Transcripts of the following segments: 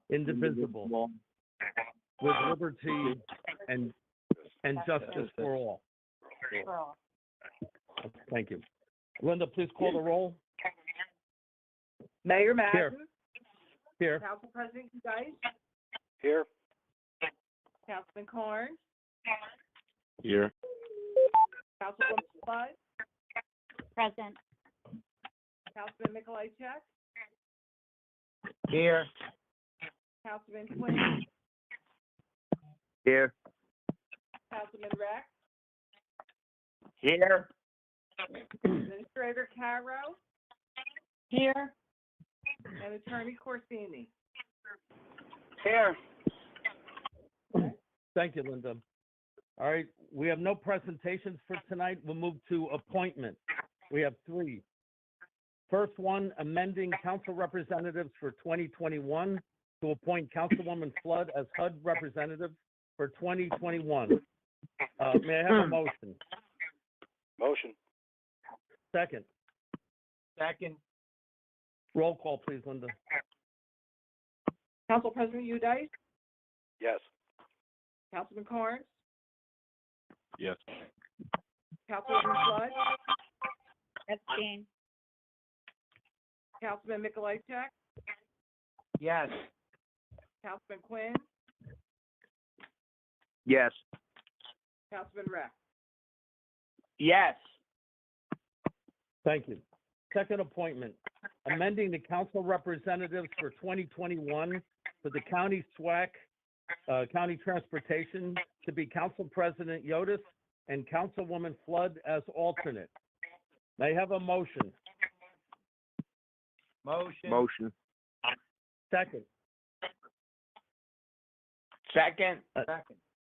indivisible, with liberty and justice for all. Okay, thank you. Linda, please call the roll. Mayor Madden. Here. Council President Geis. Here. Councilman Carnes. Here. Councilwoman Flood. Present. Councilman Mikolajchak. Here. Councilman Quinn. Here. Councilman Rex. Here. Administrator Caro. Here. And Attorney Corsini. Here. Thank you, Linda. All right, we have no presentations for tonight. We'll move to appointments. We have 3. First one, amending council representatives for 2021 to appoint Councilwoman Flood as HUD representative for 2021. May I have a motion? Motion. Second. Second. Roll call, please, Linda. Council President Udice. Yes. Councilman Carnes. Yes. Councilwoman Flood. Abstain. Councilman Mikolajchak. Yes. Councilman Quinn. Yes. Councilman Rex. Yes. Thank you. Second appointment, amending the council representatives for 2021 for the county SWAC, County Transportation, to be Council President Yotis and Councilwoman Flood as alternate. May I have a motion? Motion. Second. Second.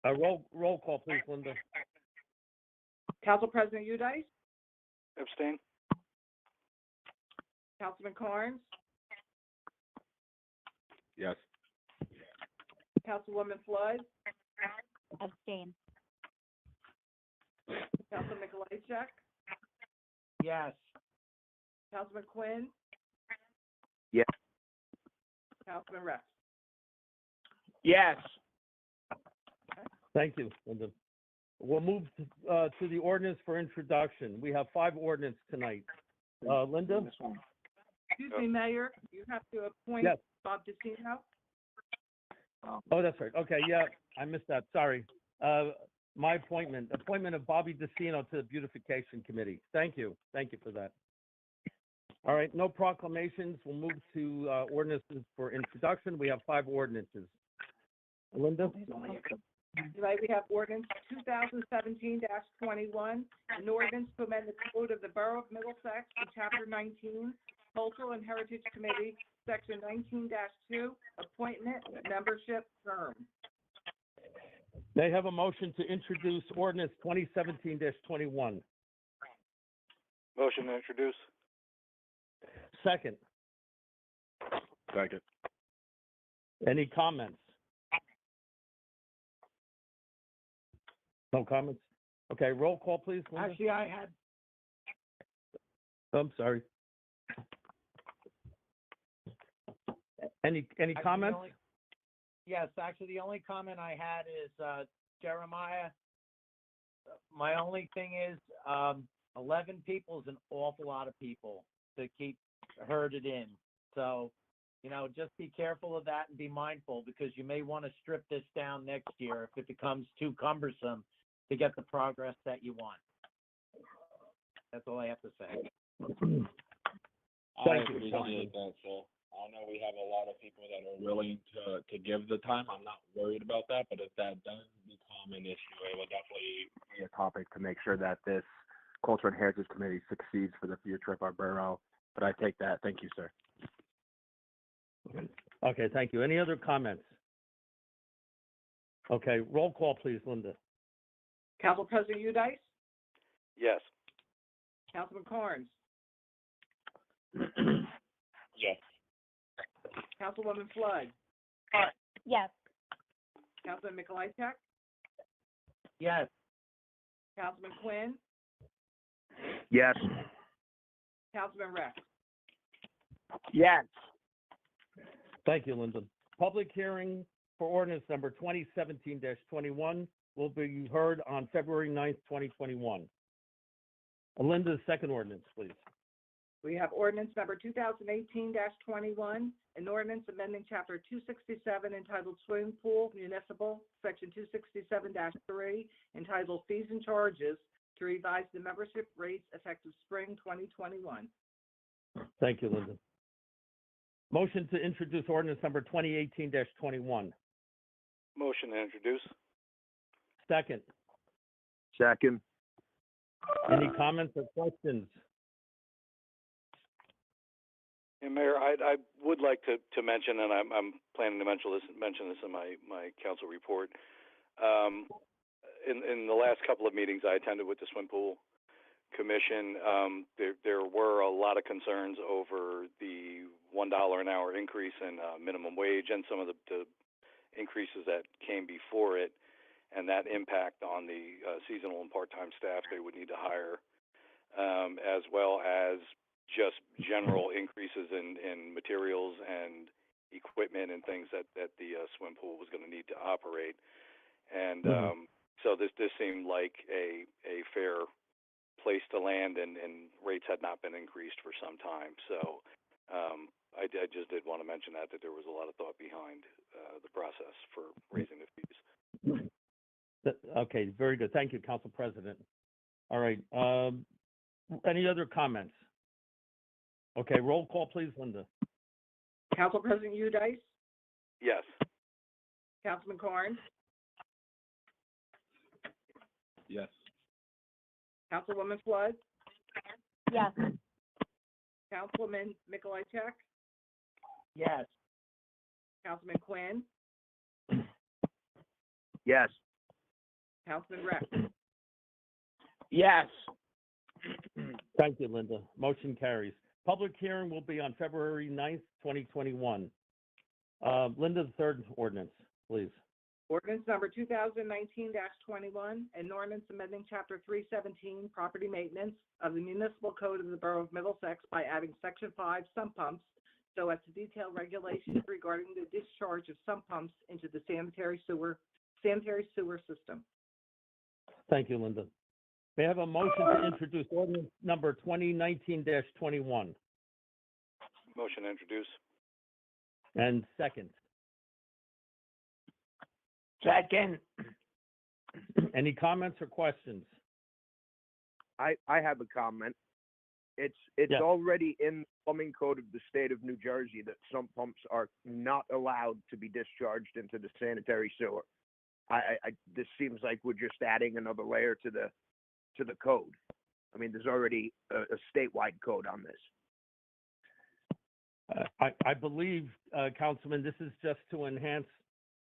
A roll call, please, Linda. Council President Udice. Abstain. Councilman Carnes. Yes. Councilwoman Flood. Abstain. Councilman Mikolajchak. Yes. Councilman Quinn. Yes. Councilman Rex. Yes. Thank you, Linda. We'll move to the ordinance for introduction. We have 5 ordinance tonight. Linda? Excuse me, Mayor, you have to appoint Yes. Bob DeCino. Oh, that's right. Okay, yeah, I missed that. Sorry. My appointment of Bobby DeCino to the Beautification Committee. Thank you. Thank you for that. All right, no proclamations. We'll move to ordinances for introduction. We have 5 ordinances. Linda? Tonight we have ordinance 2017-21, an ordinance to amend the code of the Borough of Middlesex in Chapter 19, Cultural and Heritage Committee, Section 19-2, appointment, membership, term. They have a motion to introduce ordinance 2017-21. Motion to introduce. Second. Second. Any comments? No comments? Okay, roll call, please, Linda. Actually, I had. I'm sorry. Any comments? Yes, actually, the only comment I had is, Jeremiah, my only thing is, 11 people is an awful lot of people to keep herded in. So, just be careful of that and be mindful, because you may want to strip this down next year if it becomes too cumbersome to get the progress that you want. That's all I have to say. Thank you. appreciate that, sir. I know we have a lot of people that are willing to give the time. I'm not worried about that, but if that does become an issue, it will definitely be a topic to make sure that this Culture and Heritage Committee succeeds for the future of our borough. But I take that. Thank you, sir. Okay, thank you. Any other comments? Okay, roll call, please, Linda. Council President Udice. Yes. Councilman Carnes. Yes. Councilwoman Flood. Yes. Councilman Mikolajchak. Yes. Councilman Quinn. Yes. Councilman Rex. Yes. Thank you, Linda. public hearing for ordinance number 2017-21 will be heard on February 9th, 2021. Linda, the second ordinance, please. We have ordinance number 2018-21, an ordinance amending chapter 267 entitled Swimming Pool Municipal, section 267-3, entitled Fees and Charges, to revise the membership rates effective spring 2021. Thank you, Linda. Motion to introduce ordinance number 2018-21. Motion to introduce. Second. Second. Any comments or questions? And Mayor, I would like to mention, and I'm planning to mention this in my council report. In the last couple of meetings I attended with the Swim Pool Commission, there were a lot of concerns over the $1 an hour increase in minimum wage and some of the increases that came before it, and that impact on the seasonal and part-time staff they would need to hire, as well as just general increases in materials and equipment and things that the swim pool was going to need to operate. And so this seemed like a fair place to land, and rates had not been increased for some time. So I just did want to mention that there was a lot of thought behind the process for raising the fees. Okay, very good. Thank you, Council President. All right. Any other comments? Okay, roll call, please, Linda. Council President Udice, Yes. Councilman Carnes, Yes. Councilwoman Flood, Yes. Councilman Mikolajchak, Yes. Councilman Quinn, Yes. Councilman Rex. Yes. Thank you, Linda. Motion carries. Public hearing will be on February 9th, 2021. Linda, the third ordinance, please. Ordinance number 2019-21, an ordinance amending chapter 317, property maintenance of the municipal code of the Borough of Middlesex by adding section 5 sump pumps so as to detail regulations regarding the discharge of sump pumps into the sanitary sewer system. Thank you, Linda. May I have a motion to introduce ordinance number 2019-21? Motion to introduce. And second. Second. Any comments or questions? I have a comment. It's Yeah. already in the plumbing code of the state of New Jersey that sump pumps are not allowed to be discharged into the sanitary sewer. This seems like we're just adding another layer to the code. I mean, there's already a statewide code on this. I believe, Councilman, this is just to enhance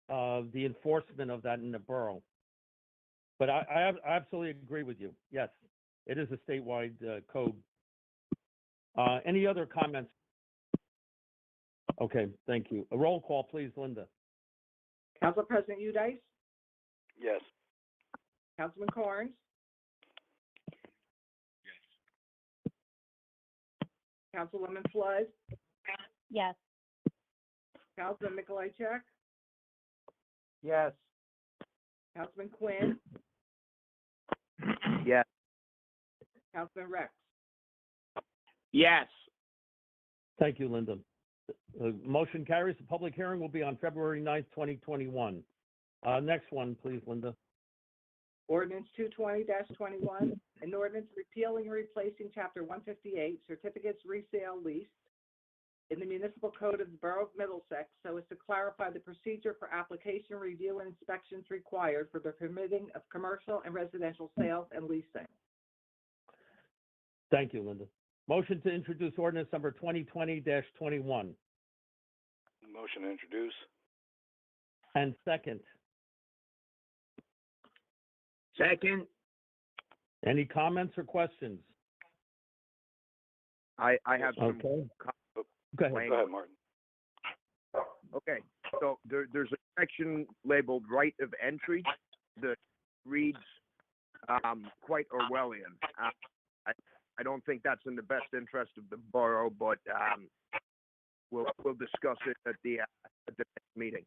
the enforcement of that in the borough. But I absolutely agree with you. Yes, it is a statewide code. Any other comments? Okay, thank you. A roll call, please, Linda. Council President Udice, Yes. Councilman Carnes, Councilwoman Flood, Yes. Councilman Mikolajchak, Yes. Councilman Quinn, Yes. Councilman Rex. Yes. Thank you, Linda. Motion carries. The public hearing will be on February 9th, 2021. Next one, please, Linda. Ordinance 220-21, an ordinance repealing and replacing Chapter 158, certificates resale lease in the municipal code of the Borough of Middlesex so as to clarify the procedure for application, review, and inspections required for the permitting of commercial and residential sales and leasing. Thank you, Linda. Motion to introduce ordinance number 2020-21. Motion to introduce. And second. Second. Any comments or questions? I have some. Okay. Go ahead. Go ahead, Martin. Okay, so there's a section labeled right of entry that reads quite Orwellian. I don't think that's in the best interest of the borough, but we'll discuss it at the next meeting.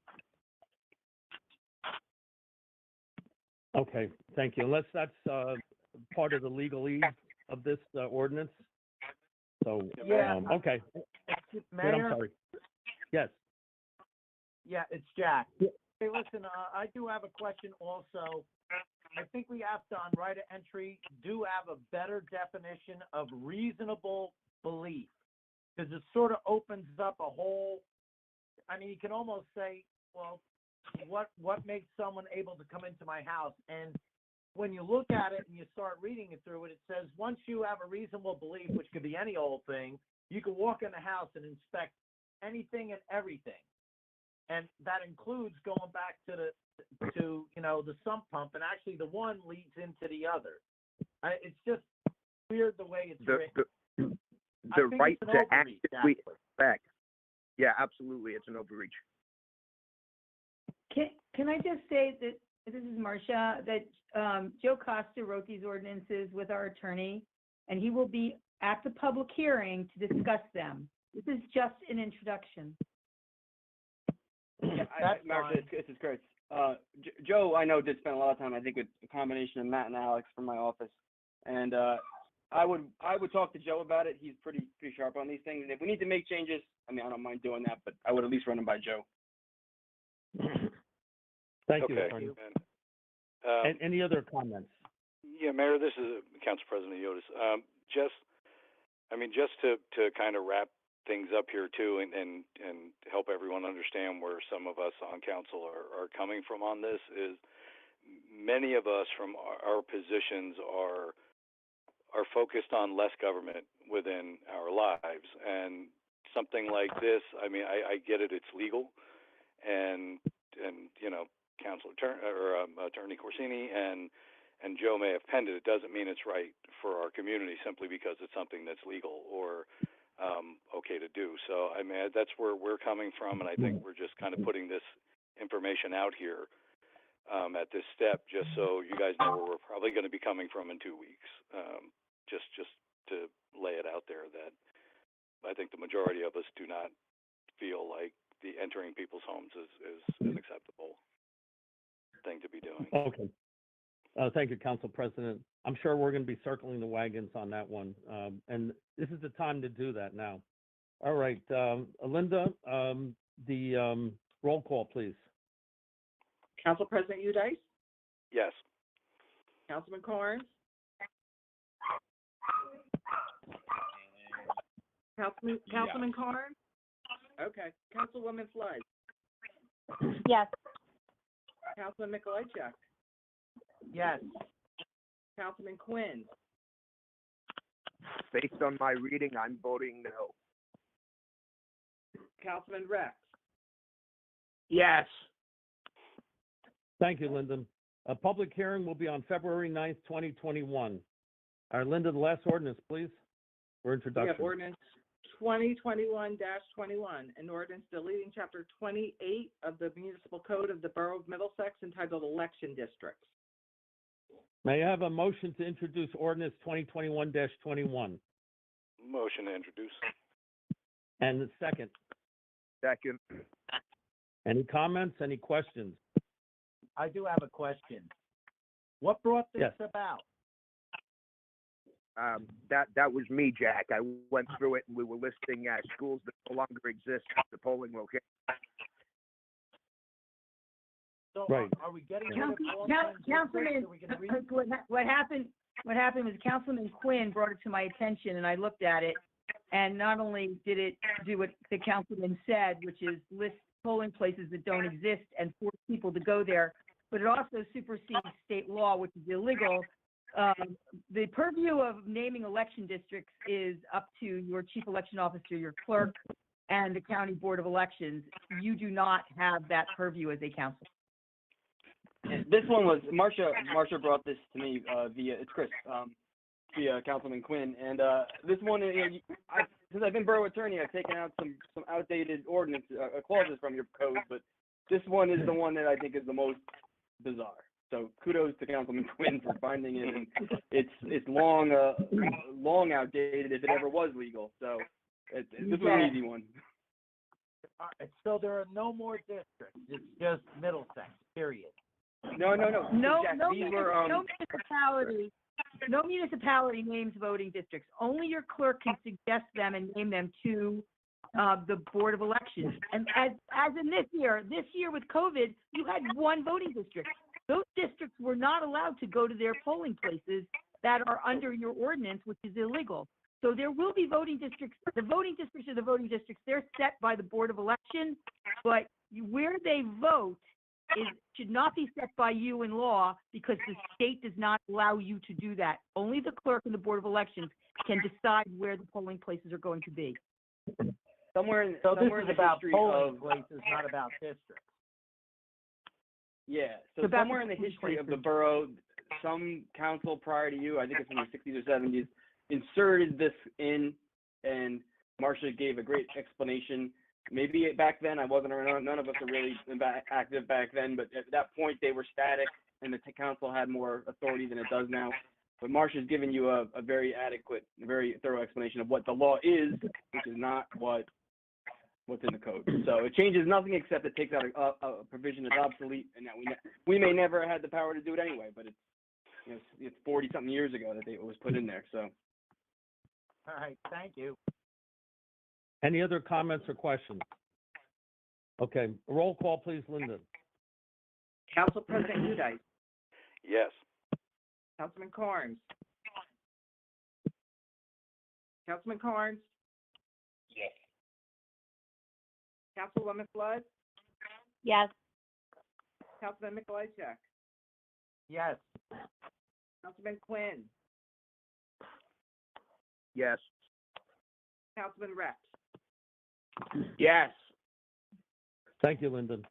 Okay, thank you. Unless that's part of the legalese of this ordinance. So, Yeah. okay. Good, I'm Mayor? sorry. Yes. Yeah, it's Jack. Yeah. Hey, listen, I do have a question also. I think we have to, on right of entry, do have a better definition of reasonable belief. Because it sort of opens up a whole, I mean, you can almost say, well, what makes someone able to come into my house? And when you look at it and you start reading it through it, it says once you have a reasonable belief, which could be any old thing, you can walk in the house and inspect anything and everything. And that includes going back to the sump pump, and actually the one leads into the other. It's just weird the way it's written. The right to actively inspect. Yeah, absolutely, it's an overreach. Can I just say that, this is Marcia, that Joe Costa wrote these ordinances with our attorney, and he will be at the public hearing to discuss them. This is just an introduction. Yeah, That's Marcia, fine. this is Chris. Joe, I know, did spend a lot of time, I think, with a combination of Matt and Alex from my office. And I would talk to Joe about it. He's pretty sharp on these things. And if we need to make changes, I mean, I don't mind doing that, but I would at least run them by Joe. Thank you, Okay. Attorney. And, Any other comments? yeah, Mayor, this is Council President Yotis. Just to kind of wrap things up here too, and help everyone understand where some of us on council are coming from on this, is many of us from our positions are focused on less government within our lives, and something like this, I mean, I get it, it's legal, and Attorney Corsini and Joe may have penned it. It doesn't mean it's right for our community simply because it's something that's legal or okay to do. So, I mean, that's where we're coming from, and I think we're just kind of putting this information out here at this step, just so you guys know where we're probably going to be coming from in 2 weeks. Just to lay it out there that I think the majority of us do not feel like the entering people's homes is an acceptable thing to be doing. Okay. Thank you, Council President. I'm sure we're going to be circling the wagons on that one. And this is the time to do that now. All right, Linda, the roll call, please. Council President Udice, Yes. Councilman Carnes, Councilman Carnes? Okay. Councilwoman Flood, Yes. Councilman Mikolajchuk, Yes. Councilman Quinn, Based on my reading, I'm voting no. Councilman Rex, Yes. Thank you, Lyndon. A public hearing will be on February 9th, 2021. All right, Linda, the last ordinance, please, for we introduction. have ordinance 2021-21, an ordinance deleting chapter 28 of the municipal code of the Borough of Middlesex entitled Election Districts. May I have a motion to introduce ordinance 2021-21? Motion to introduce. And the second, Second. any comments, any questions? I do have a question. What brought this Yes. about? That was me, Jack. I went through it, and we were listing schools that no longer exist at the polling location. So Right. are we getting rid of all kinds of Councilman, districts so we can read? what happened was Councilman Quinn brought it to my attention, and I looked at it, and not only did it do what the councilman said, which is list polling places that don't exist and force people to go there, but it also supersedes state law, which is illegal. The purview of naming election districts is up to your chief election officer, your clerk, and the county board of elections. You do not have that purview as a council. And this one was Marcia brought this to me it's Chris via Councilman Quinn, and this one, since I've been borough attorney, I've taken out some outdated ordinance clauses from your code, but this one is the one that I think is the most bizarre. So kudos to Councilman Quinn for finding it. And it's long outdated if it ever was legal. So this was an easy one. So there are no more districts. It's just Middlesex, period. No. No, Jack, no, these were, no municipality names voting districts. Only your clerk can suggest them and name them to the Board of Elections. And as in this year with COVID, you had one voting district. Those districts were not allowed to go to their polling places that are under your ordinance, which is illegal. So there will be voting districts. The voting districts are the voting districts. They're set by the Board of Elections, but where they vote should not be set by you in law because the state does not allow you to do that. Only the clerk and the Board of Elections can decide where the polling places are going to be. somewhere in So this somewhere in is the about history polling of places, not about districts. Yeah, so About somewhere in the polling history of the places. borough, some council prior to you, I think it's in the 60s or 70s, inserted this in, and Marcia gave a great explanation. Maybe back then I wasn't around, none of us are really active back then, but at that point they were static, and the council had more authority than it does now. But Marcia's given you a very adequate, very thorough explanation of what the law is, which is not what's in the code. So it changes nothing except it takes out a provision that's obsolete, and that we may never have had the power to do it anyway. But it's 40-something years ago that it was put in there. So. All right, thank you. Any other comments or questions? Okay, roll call, please, Linda. Council President Udice, Yes. Councilman Carnes. Councilman Carnes, Yes. Councilwoman Flood, Yes. Councilman Mikolajchik, Yes. Councilman Quinn, Yes. Councilman Rex. Yes. Thank you, Lyndon.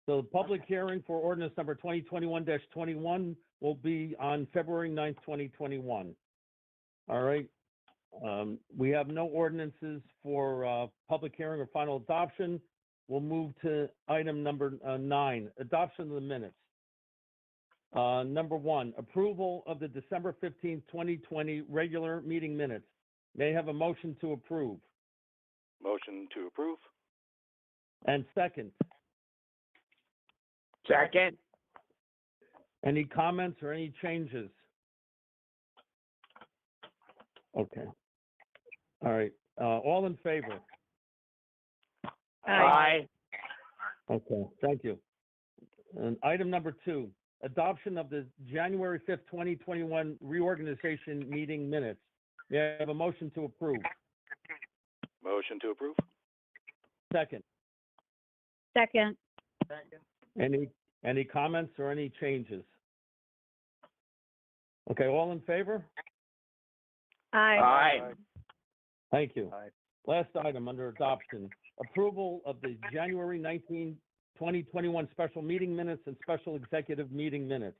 So the public hearing for ordinance number 2021-21 will be on February 9th, 2021. All right. We have no ordinances for public hearing or final adoption. We'll move to item number 9, adoption of the minutes. Number 1, approval of the December 15th, 2020 regular meeting minutes. May I have a motion to approve? Motion to approve? And second, Second. any comments or any changes? Okay. All right. All in favor? Aye. Okay, thank you. And item number 2, adoption of the January 5th, 2021 reorganization meeting minutes. May I have a motion to approve? Motion to approve? Second. Second. Any comments or any changes? Okay, all in favor? Aye. Thank you. Aye. Last item under adoption, approval of the January 19, 2021 special meeting minutes and special executive meeting minutes.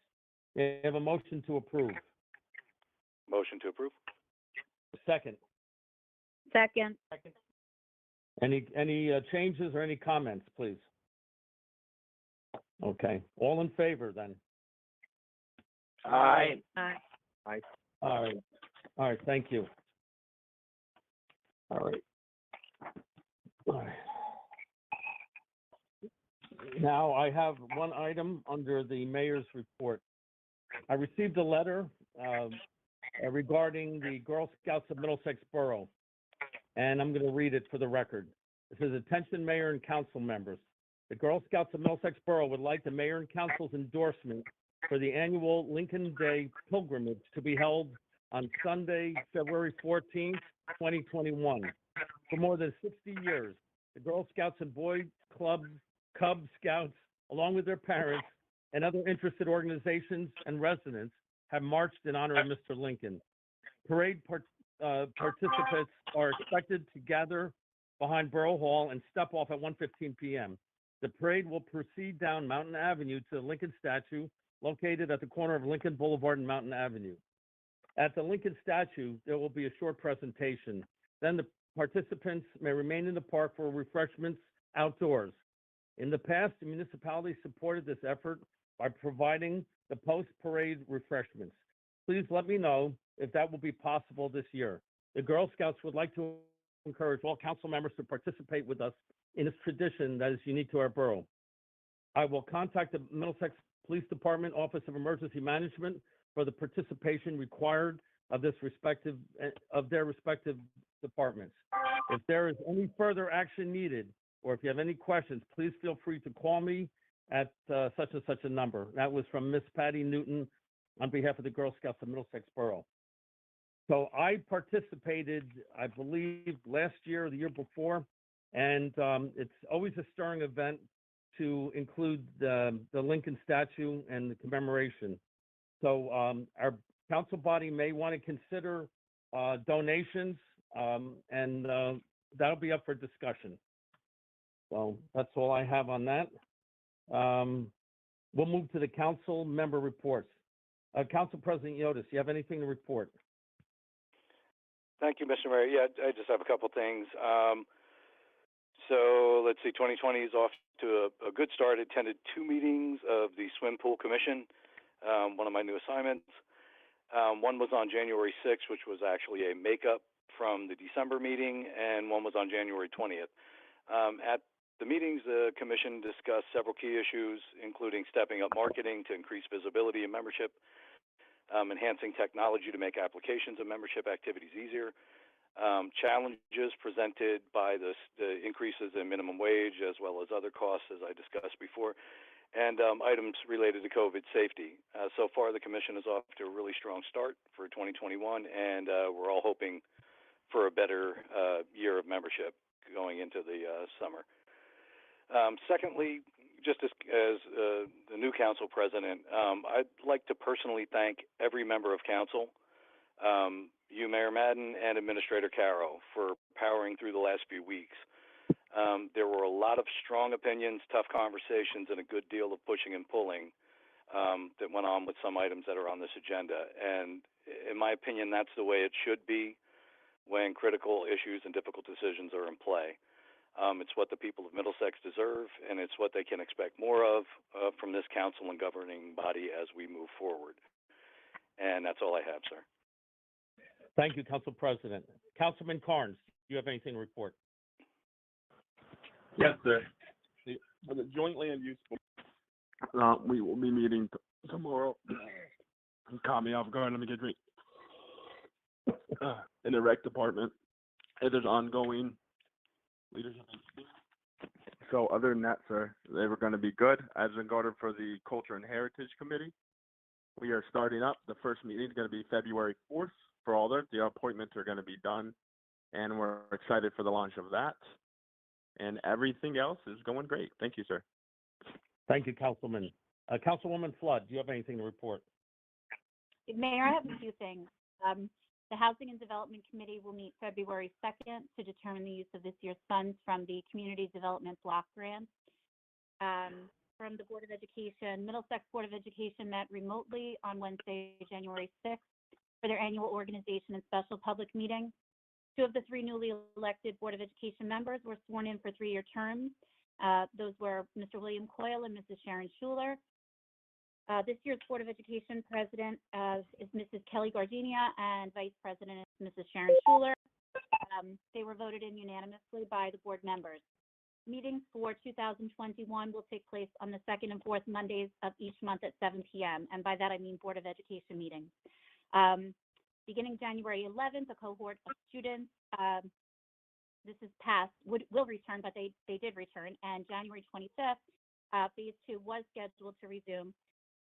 May I have a motion to approve? Motion to approve? Second. Second. Any changes or any comments, please? Okay, all in favor then? Aye. Aye. All right, thank you. All right. Now, I have one item under the mayor's report. I received a letter regarding the Girl Scouts of Middlesex Borough, and I'm going to read it for the record. It says, "Attention, Mayor and Council members. The Girl Scouts of Middlesex Borough would like the Mayor and Council's endorsement for the annual Lincoln Day pilgrimage to be held on Sunday, February 14th, 2021. For more than 60 years, the Girl Scouts and Boy Clubs, Cub Scouts, along with their parents and other interested organizations and residents, have marched in honor of Mr. Lincoln. Parade participants are expected to gather behind Borough Hall and step off at 1:15 p.m. The parade will proceed down Mountain Avenue to the Lincoln statue located at the corner of Lincoln Boulevard and Mountain Avenue. At the Lincoln statue, there will be a short presentation. Then the participants may remain in the park for refreshments outdoors. In the past, the municipality supported this effort by providing the post-parade refreshments. Please let me know if that will be possible this year. The Girl Scouts would like to encourage all council members to participate with us in its tradition that is unique to our borough. I will contact the Middlesex Police Department Office of Emergency Management for the participation required of their respective departments. If there is any further action needed, or if you have any questions, please feel free to call me at such and such a number. That was from Miss Patty Newton on behalf of the Girl Scouts of Middlesex Borough. So I participated, I believe, last year or the year before, and it's always a stirring event to include the Lincoln statue and the commemoration. So our council body may want to consider donations, and that'll be up for discussion. So that's all I have on that. We'll move to the council member reports. Council President Yotis, you have anything to report? Thank you, Mr. Mayor. Yeah, I just have a couple things. So let's see, 2020 is off to a good start. I attended 2 meetings of the Swim Pool Commission, one of my new assignments. One was on January 6th, which was actually a makeup from the December meeting, and one was on January 20th. At the meetings, the commission discussed several key issues, including stepping up marketing to increase visibility and membership, enhancing technology to make applications and membership activities easier, challenges presented by the increases in minimum wage as well as other costs, as I discussed before, and items related to COVID safety. So far, the commission is off to a really strong start for 2021, and we're all hoping for a better year of membership going into the summer. Secondly, just as the new council president, I'd like to personally thank every member of council, you, Mayor Madden, and Administrator Caro, for powering through the last few weeks. There were a lot of strong opinions, tough conversations, and a good deal of pushing and pulling that went on with some items that are on this agenda. And in my opinion, that's the way it should be when critical issues and difficult decisions are in play. It's what the people of Middlesex deserve, and it's what they can expect more of from this council and governing body as we move forward. And that's all I have, sir. Thank you, Council President. Councilman Carnes, do you have anything to report? Yes, sir. For the joint land use, we will be meeting tomorrow. Caught me off guard. Let me get a drink. In the rec department, and there's ongoing leadership. So other than that, sir, they were going to be good. As regarded for the Culture and Heritage Committee, we are starting up. The first meeting is going to be February 4th for all the appointments are going to be done, and we're excited for the launch of that. And everything else is going great. Thank you, sir. Thank you, Councilman. Councilwoman Flood, do you have anything to report? Mayor, I have a few things. The Housing and Development Committee will meet February 2nd to determine the use of this year's funds from the Community Development Block Grant. From the Board of Education, Middlesex Board of Education met remotely on Wednesday, January 6th for their annual organization and special public meeting. 2 of the 3 newly elected Board of Education members were sworn in for 3-year terms. Those were Mr. William Coyle and Mrs. Sharon Schuler. This year's Board of Education president is Mrs. Kelly Gardenia, and vice president is Mrs. Sharon Schuler. They were voted in unanimously by the board members. Meetings for 2021 will take place on the 2nd and 4th Mondays of each month at 7 p.m. And by that, I mean Board of Education meetings. Beginning January 11th, a cohort of students, this is past, will return, but they did return. And January 25th, phase 2 was scheduled to resume.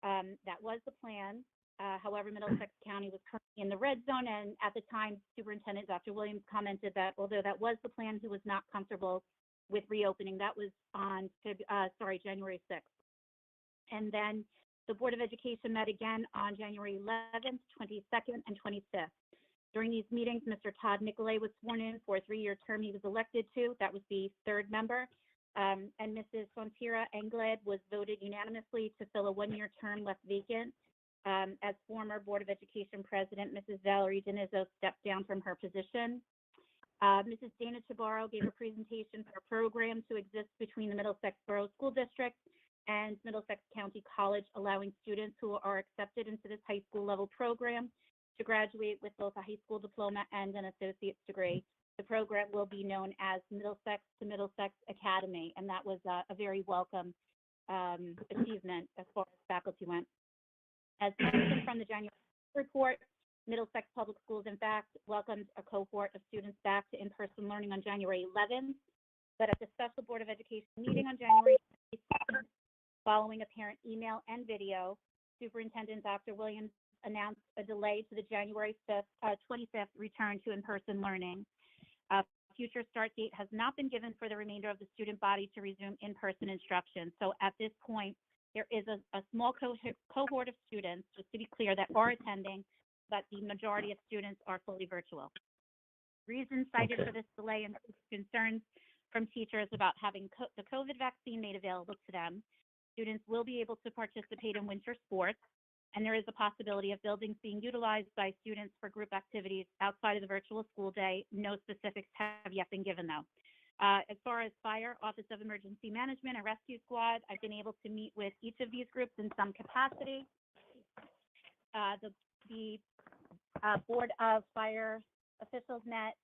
That was the plan. However, Middlesex County was currently in the red zone, and at the time, Superintendent Dr. Williams commented that although that was the plan, he was not comfortable with reopening. That was on January 6th. And then the Board of Education met again on January 11th, 22nd, and 25th. During these meetings, Mr. Todd Nicolay was sworn in for a 3-year term he was elected to. That was the 3rd member. And Mrs. Fontira Engled was voted unanimously to fill a 1-year term left vacant. As former Board of Education President, Mrs. Valerie Denizzo stepped down from her position. Mrs. Dana Tabarro gave a presentation for a program to exist between the Middlesex Borough School District and Middlesex County College, allowing students who are accepted into this high school level program to graduate with both a high school diploma and an associate's degree. The program will be known as Middlesex to Middlesex Academy, and that was a very welcome achievement as far as faculty went. As mentioned from the January report, Middlesex Public Schools, in fact, welcomed a cohort of students back to in-person learning on January 11th, but at the special Board of Education meeting on January 22nd, following a parent email and video, Superintendent Dr. Williams announced a delay to the January 25th return to in-person learning. A future start date has not been given for the remainder of the student body to resume in-person instruction. So at this point, there is a small cohort of students, just to be clear, that are attending, but the majority of students are fully virtual. Reasons cited for this delay and concerns from teachers about having the COVID vaccine made available to them. Students will be able to participate in winter sports, and there is a possibility of buildings being utilized by students for group activities outside of the virtual school day. No specifics have yet been given, though. As far as Fire, Office of Emergency Management, and Rescue Squad, I've been able to meet with each of these groups in some capacity. The Board of Fire officials met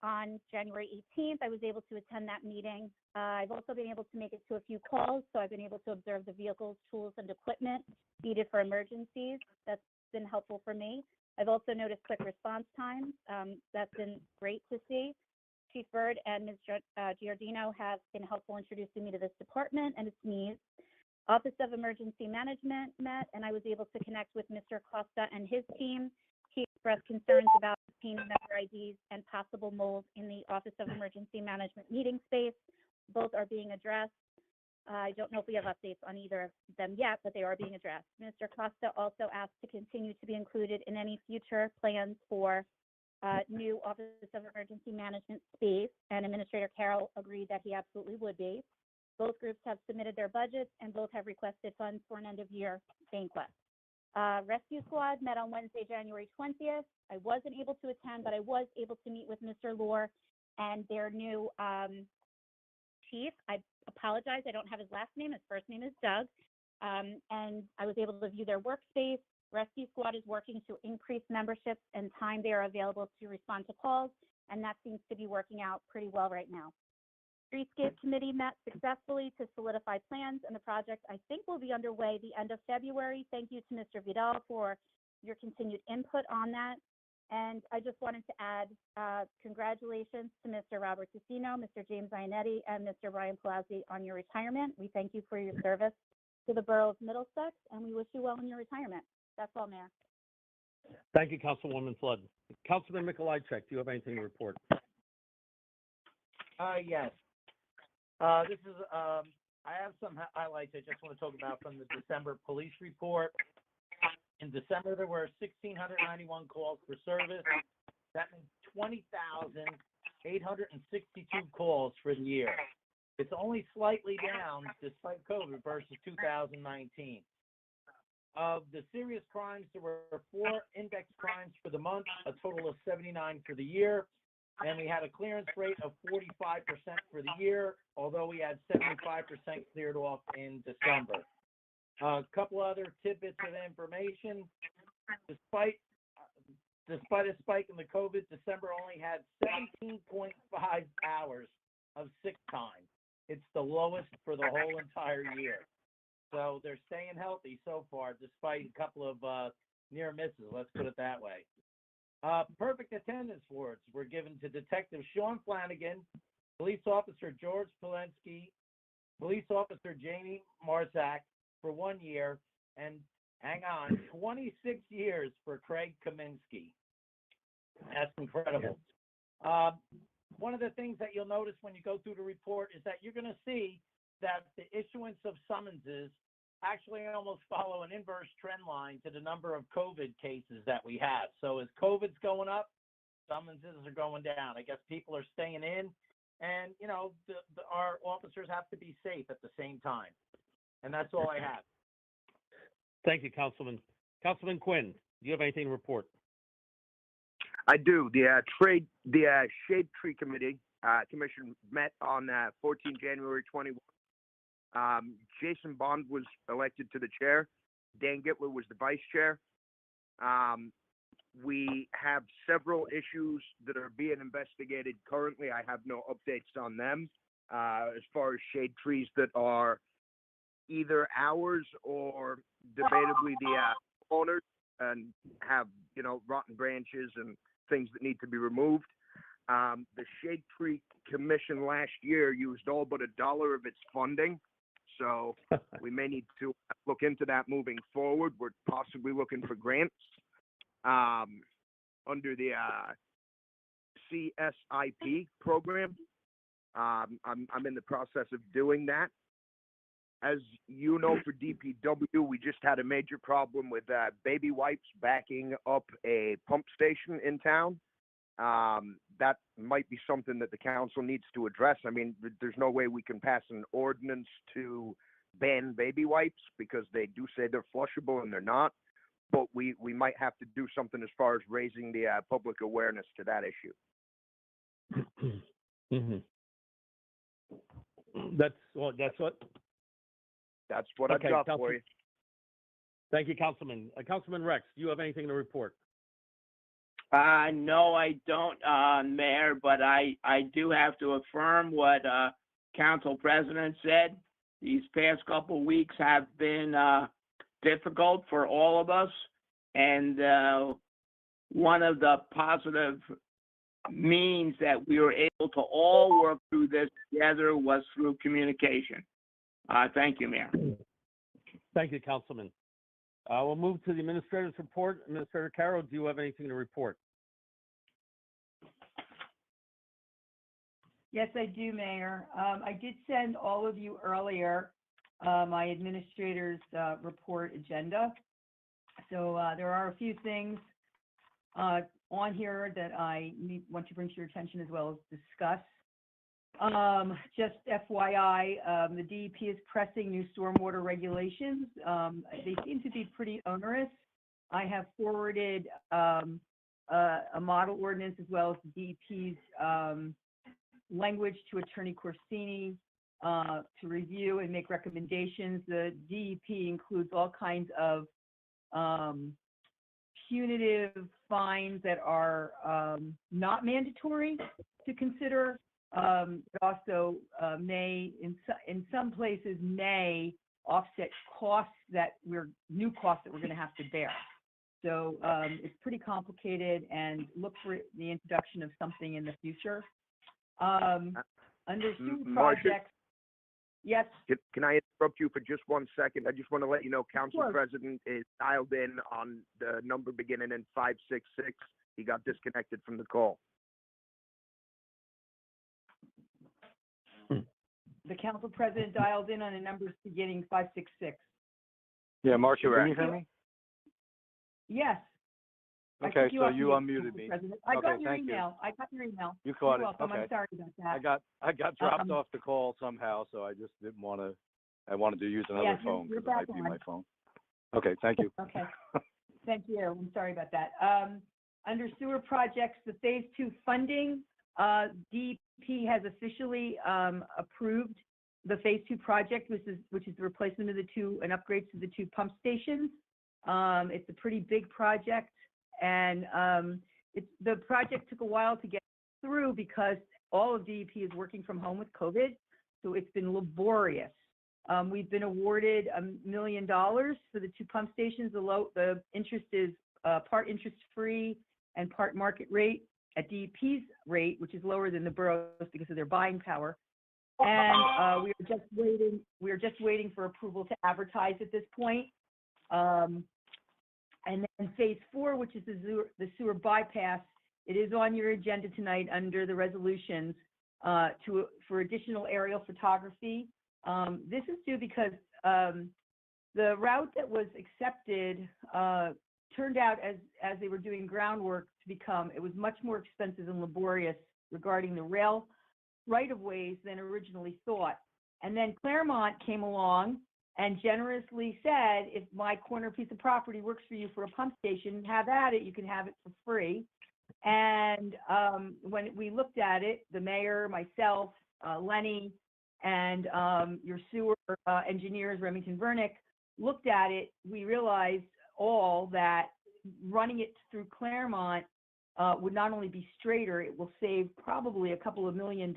on January 18th. I was able to attend that meeting. I've also been able to make it to a few calls, so I've been able to observe the vehicles, tools, and equipment needed for emergencies. That's been helpful for me. I've also noticed quick response times. That's been great to see. Chief Byrd and Ms. Giardino have been helpful introducing me to this department and its needs. Office of Emergency Management met, and I was able to connect with Mr. Costa and his team. He expressed concerns about obtaining member IDs and possible mold in the Office of Emergency Management meeting space. Both are being addressed. I don't know if we have updates on either of them yet, but they are being addressed. Mr. Costa also asked to continue to be included in any future plans for new Office of Emergency Management space, and Administrator Carroll agreed that he absolutely would be. Both groups have submitted their budgets, and both have requested funds for an end-of-year banquet. Rescue Squad met on Wednesday, January 20th. I wasn't able to attend, but I was able to meet with Mr. Lohr and their new chief. I apologize, I don't have his last name. His first name is Doug. And I was able to view their workspace. Rescue Squad is working to increase memberships and time they are available to respond to calls, and that seems to be working out pretty well right now. Streetscape Committee met successfully to solidify plans, and the project, I think, will be underway the end of February. Thank you to Mr. Vidal for your continued input on that. And I just wanted to add congratulations to Mr. Robert Tessino, Mr. James Ionetti, and Mr. Brian Palazzi on your retirement. We thank you for your service to the Borough of Middlesex, and we wish you well in your retirement. That's all, Mayor. Thank you, Councilwoman Flood. Councilman Mikolajczyk, do you have anything to report? Yes. This is, I have some highlights I just want to talk about from the December police report. In December, there were 1,691 calls for service. That means 20,862 calls for the year. It's only slightly down despite COVID versus 2019. Of the serious crimes, there were 4 index crimes for the month, a total of 79 for the year. And we had a clearance rate of 45% for the year, although we had 75% cleared off in December. A couple other tidbits of information. Despite a spike in the COVID, December only had 17.5 hours of sick time. It's the lowest for the whole entire year. So they're staying healthy so far, despite a couple of near misses, let's put it that way. Perfect attendance awards were given to Detective Sean Flanagan, Police Officer George Polensky, Police Officer Jamie Marsack for 1 year, and hang on, 26 years for Craig Kaminsky. That's incredible. One of the things that you'll notice when you go through the report is that you're going to see that the issuance of summonses actually almost follow an inverse trend line to the number of COVID cases that we have. So as COVID's going up, summonses are going down. I guess people are staying in, and, you know, our officers have to be safe at the same time. And that's all I have. Thank you, Councilman. Councilman Quinn, do you have anything to report? I do. The Shade Tree Committee Commission met on 14 January 21. Jason Bond was elected to the chair. Dan Gittler was the vice chair. We have several issues that are being investigated currently. I have no updates on them. As far as shade trees that are either ours or debatably the owners and have, rotten branches and things that need to be removed. The Shade Tree Commission last year used all but $1 of its funding. So we may need to look into that moving forward. We're possibly looking for grants under the CSIP program. I'm in the process of doing that. As you know, for DPW, we just had a major problem with baby wipes backing up a pump station in town. That might be something that the council needs to address. I mean, there's no way we can pass an ordinance to ban baby wipes because they do say they're flushable and they're not. But we might have to do something as far as raising the public awareness to that issue. Mm-hmm. That's what. That's what Okay, I've got for you. Thank you, Councilman. Councilman Rex, do you have anything to report? No, I don't, Mayor, but I do have to affirm what Council President said. These past couple weeks have been difficult for all of us, and one of the positive means that we were able to all work through this together was through communication. Thank you, Mayor. Thank you, Councilman. We'll move to the administrator's report. Administrator Carroll, do you have anything to report? Yes, I do, Mayor. I did send all of you earlier my administrator's report agenda. So there are a few things on here that I want to bring to your attention as well as discuss. Just FYI, the DEP is pressing new stormwater regulations. They seem to be pretty onerous. I have forwarded a model ordinance as well as the DEP's language to Attorney Corsini to review and make recommendations. The DEP includes all kinds of punitive fines that are not mandatory to consider. It also may, in some places, may offset costs new costs that we're going to have to bear. So it's pretty complicated, and look for the introduction of something in the future. Under sewer projects, yes. Can I interrupt you for just 1 second? I just want to let you know, Council Sure. President is dialed in on the number beginning in 566. He got disconnected from the call. The Council President dialed in on a number beginning 566. Yeah, Marcia, can you Correct. hear me? Yes. I Okay, took so off you mute, unmuted Council me. President. I Okay, got your thank you. email. I got your email. You caught You're it. welcome. Okay. I'm sorry about that. I got dropped off the call somehow, so I just didn't want to. I wanted to use another Yes, phone you're because it back might be on. my phone. Okay, thank you. Okay. Thank you. I'm sorry about that. Under sewer projects, the Phase 2 funding, DEP has officially approved the Phase 2 project, which is the replacement of the two and upgrades to the two pump stations. It's a pretty big project, and the project took a while to get through because all of DEP is working from home with COVID, so it's been laborious. We've been awarded $1 million for the two pump stations. The interest is part interest free and part market rate at DEP's rate, which is lower than the borough's because of their buying power. And we are just waiting for approval to advertise at this point. And then Phase 4, which is the sewer bypass, it is on your agenda tonight under the resolutions for additional aerial photography. This is due because the route that was accepted turned out as they were doing groundwork it was much more expensive and laborious regarding the rail right-of-ways than originally thought. And then Claremont came along and generously said, if my corner piece of property works for you for a pump station, have at it, you can have it for free. And when we looked at it, the mayor, myself, Lenny, and your sewer engineers, Remington Vernick, looked at it, we realized all that running it through Claremont would not only be straighter, it will save probably a couple of $1 million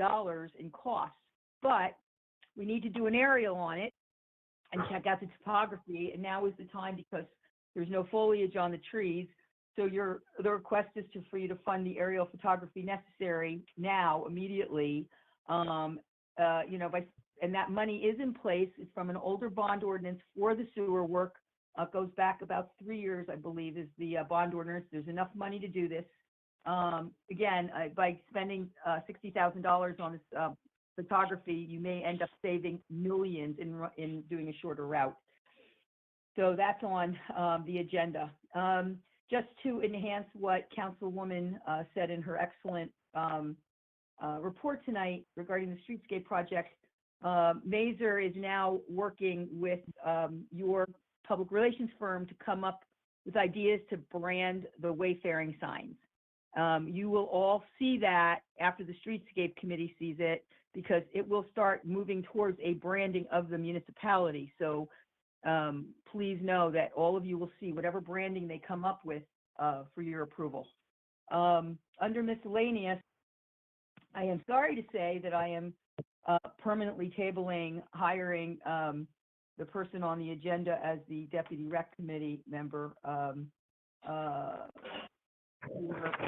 in costs. But we need to do an aerial on it and check out the topography, and now is the time because there's no foliage on the trees. So the request is for you to fund the aerial photography necessary now, immediately. And that money is in place. It's from an older bond ordinance for the sewer work. Goes back about 3 years, I believe, is the bond ordinance. There's enough money to do this. Again, by spending $60,000 on this photography, you may end up saving millions in doing a shorter route. So that's on the agenda. Just to enhance what Councilwoman said in her excellent report tonight regarding the streetscape project, Mazer is now working with your public relations firm to come up with ideas to brand the wayfaring signs. You will all see that after the streetscape committee sees it, because it will start moving towards a branding of the municipality. So please know that all of you will see whatever branding they come up with for your approval. Under miscellaneous, I am sorry to say that I am permanently tabling hiring the person on the agenda as the deputy rec committee member for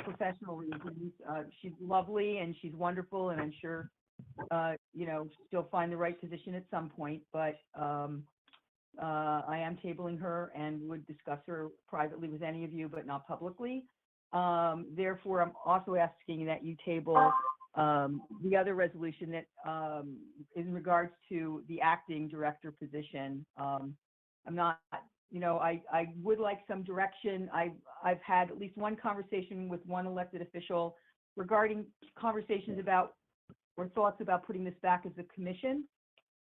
professional reasons. She's lovely and she's wonderful, and I'm sure she'll find the right position at some point, but I am tabling her and would discuss her privately with any of you, but not publicly. Therefore, I'm also asking that you table the other resolution that in regards to the acting director position. I'm not, I would like some direction. I've had at least one conversation with one elected official regarding conversations about or thoughts about putting this back as a commission.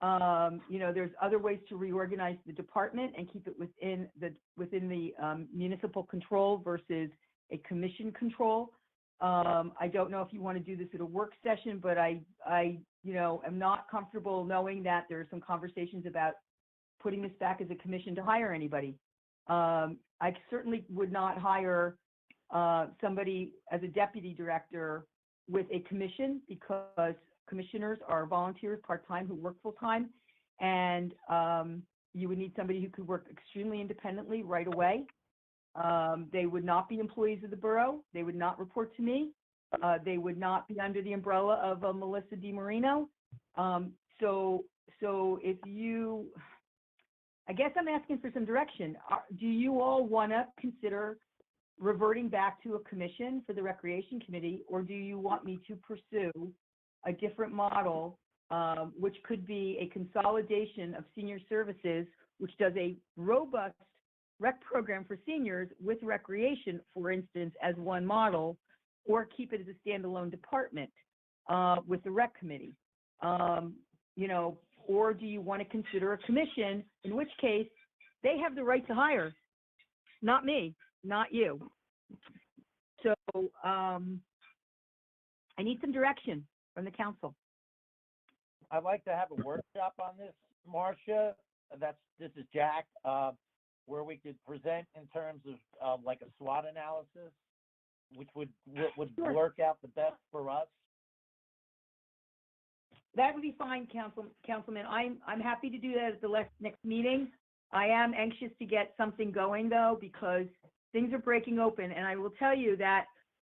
There's other ways to reorganize the department and keep it within the municipal control versus a commission control. I don't know if you want to do this at a work session, but I am not comfortable knowing that there are some conversations about putting this back as a commission to hire anybody. I certainly would not hire somebody as a deputy director with a commission, because commissioners are volunteers part-time who work full-time, and you would need somebody who could work extremely independently right away. They would not be employees of the borough. They would not report to me. They would not be under the umbrella of Melissa DiMarino. So if you, I guess I'm asking for some direction. Do you all want to consider reverting back to a commission for the Recreation Committee, or do you want me to pursue a different model, which could be a consolidation of senior services, which does a robust rec program for seniors with recreation, for instance, as one model, or keep it as a standalone department with the rec committee? Or do you want to consider a commission, in which case they have the right to hire, not me, not you. So I need some direction from the council. I'd like to have a workshop on this, Marcia. This is Jack, where we could present in terms of like a SWOT analysis, which would Sure. work out the best for us. That would be fine, Councilman. I'm happy to do that at the next meeting. I am anxious to get something going, though, because things are breaking open. And I will tell you that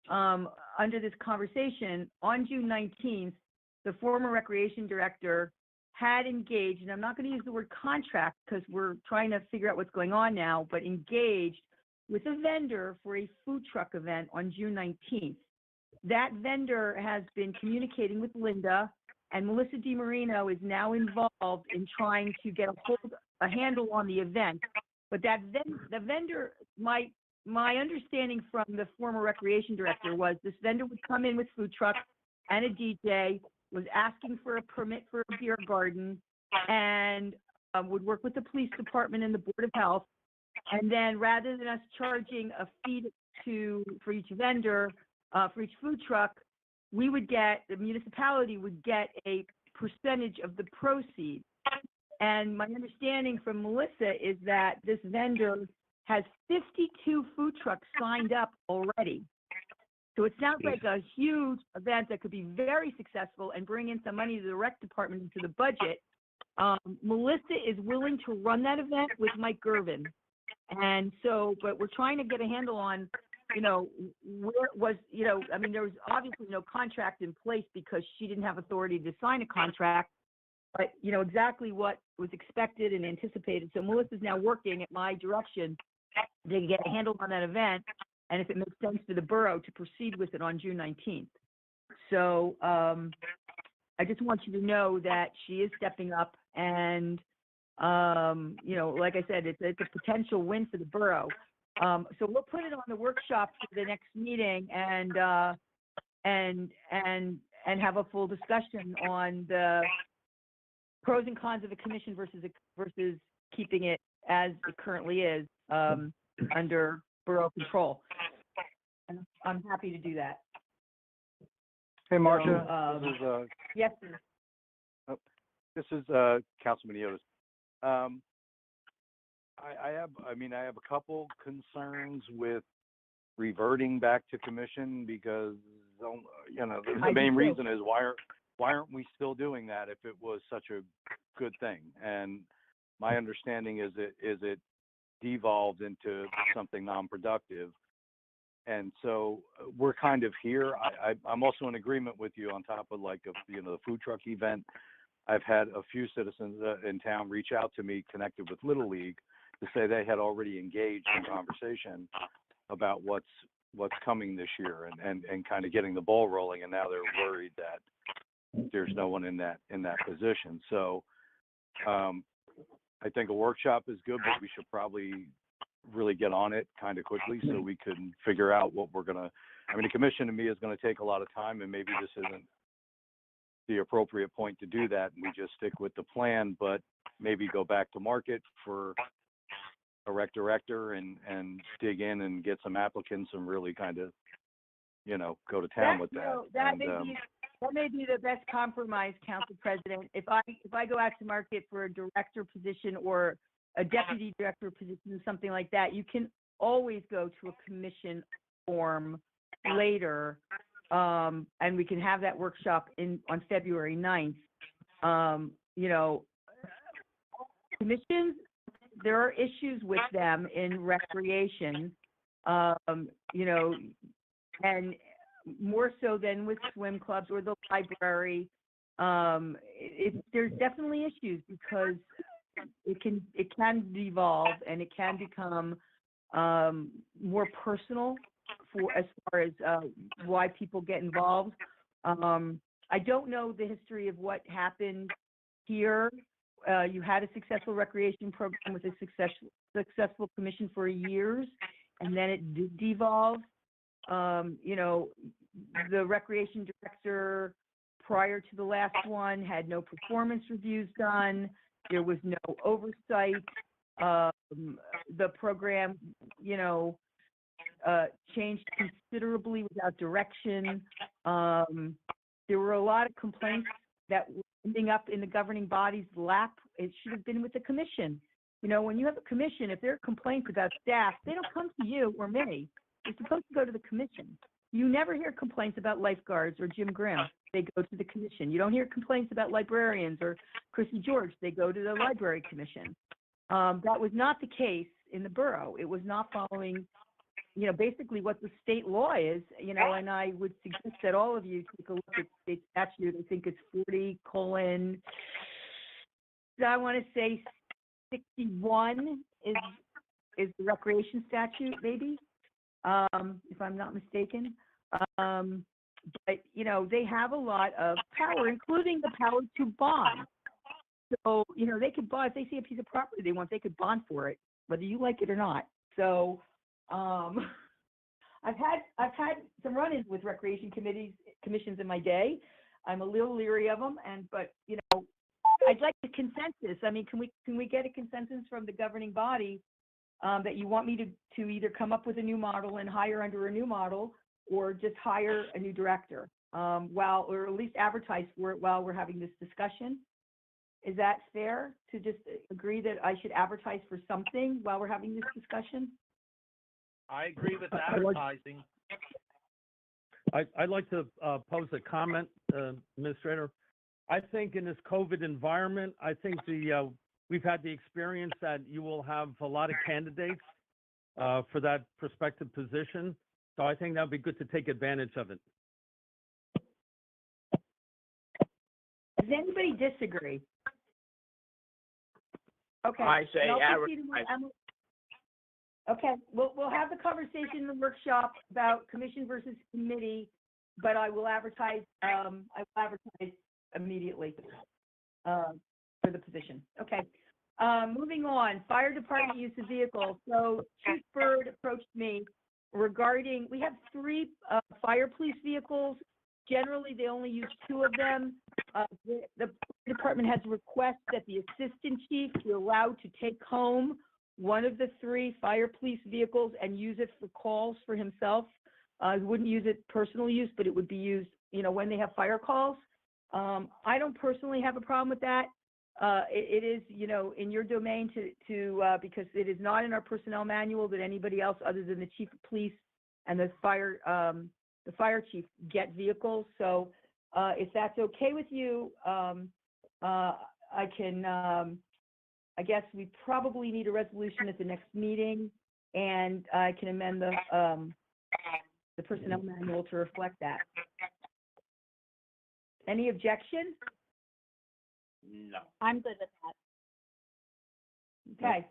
under this conversation, on June 19th, the former recreation director had engaged, and I'm not going to use the word contract because we're trying to figure out what's going on now, but engaged with a vendor for a food truck event on June 19th. That vendor has been communicating with Linda, and Melissa DiMarino is now involved in trying to get a handle on the event. But the vendor, my understanding from the former recreation director was this vendor would come in with food truck and a DJ, was asking for a permit for a beer garden, and would work with the police department and the Board of Health. And then rather than us charging a fee for each vendor, for each food truck, the municipality would get a percentage of the proceeds. And my understanding from Melissa is that this vendor has 52 food trucks signed up already. So it sounds like a huge event that could be very successful and bring in some money to the rec department into the budget. Melissa is willing to run that event with Mike Gervin. And so, but we're trying to get a handle on, you know, where it was, you know, I mean, there was obviously no contract in place because she didn't have authority to sign a contract, but, you know, exactly what was expected and anticipated. So Melissa's now working at my direction to get a handle on that event, and if it makes sense for the borough to proceed with it on June 19th. So I just want you to know that she is stepping up, and, you know, like I said, it's a potential win for the borough. So we'll put it on the workshop for the next meeting and have a full discussion on the pros and cons of a commission versus keeping it as it currently is, under borough control. And I'm happy to do that. Hey, Marcia, So, this is, yes, sir. this is, Councilman Yost. I have a couple concerns with reverting back to commission because, you know, the main reason is why aren't we still doing that if it was such a good thing? And my understanding is it devolved into something non-productive. And so we're kind of here. I'm also in agreement with you on top of the food truck event. I've had a few citizens in town reach out to me connected with Little League to say they had already engaged in conversation about what's coming this year and kind of getting the ball rolling. And now they're worried that there's no one in that position. So I think a workshop is good, but we should probably really get on it kind of quickly so we can figure out what we're gonna. I mean, the commission to me is going to take a lot of time, and maybe this isn't the appropriate point to do that, and we just stick with the plan, but maybe go back to market for a rec director and dig in and get some applicants and really kind of, you know, go to town with that. That may be the best compromise, Council President. If I go out to market for a director position or a deputy director position, something like that, you can always go to a commission form later, and we can have that workshop on February 9th. You know, commissions, there are issues with them in recreation, you know, and more so than with swim clubs or the library. There's definitely issues because it can devolve and it can become more personal as far as why people get involved. I don't know the history of what happened here. You had a successful recreation program with a successful commission for years, and then it did devolve. You know, the recreation director prior to the last one had no performance reviews done. There was no oversight. The program, you know, changed considerably without direction. There were a lot of complaints that were ending up in the governing body's lap. It should have been with the commission. You know, when you have a commission, if there are complaints about staff, they don't come to you or me. They're supposed to go to the commission. You never hear complaints about lifeguards or Jim Grimm. They go to the commission. You don't hear complaints about librarians or Chrissy George. They go to the library commission. That was not the case in the borough. It was not following, you know, basically what the state law is, you know, and I would suggest that all of you take a look at state statute. I think it's 40:, I want to say 61 is the recreation statute, maybe, if I'm not mistaken. But, you know, they have a lot of power, including the power to bond. So, you know, they could bond, if they see a piece of property they want, they could bond for it, whether you like it or not. So, I've had some run-ins with recreation commissions in my day. I'm a little leery of them, but you know, I'd like a consensus. I mean, can we get a consensus from the governing body that you want me to either come up with a new model and hire under a new model, or just hire a new director, or at least advertise for it while we're having this discussion? Is that fair to just agree that I should advertise for something while we're having this discussion? I agree with advertising. I'd like to pose a comment, Administrator. I think in this COVID environment, I think we've had the experience that you will have a lot of candidates for that prospective position. So I think that would be good to take advantage of it. Does anybody disagree? Okay. I say and I'll advertise. proceed with Emily. Okay, we'll have the conversation in the workshop about commission versus committee, but I will advertise immediately for the position. Okay. Moving on, fire department use of vehicles. So Chief Byrd approached me regarding, we have 3 fire police vehicles. Generally, they only use 2 of them. The fire department has a request that the assistant chief be allowed to take home one of the 3 fire police vehicles and use it for calls for himself. He wouldn't use it personal use, but it would be used, when they have fire calls. I don't personally have a problem with that. It is, in your domain to because it is not in our personnel manual that anybody else other than the chief of police and the fire chief get vehicles. So if that's okay with you, I can. I guess we probably need a resolution at the next meeting, and I can amend the personnel manual to reflect that. Any objection? No. I'm good with that. Okay.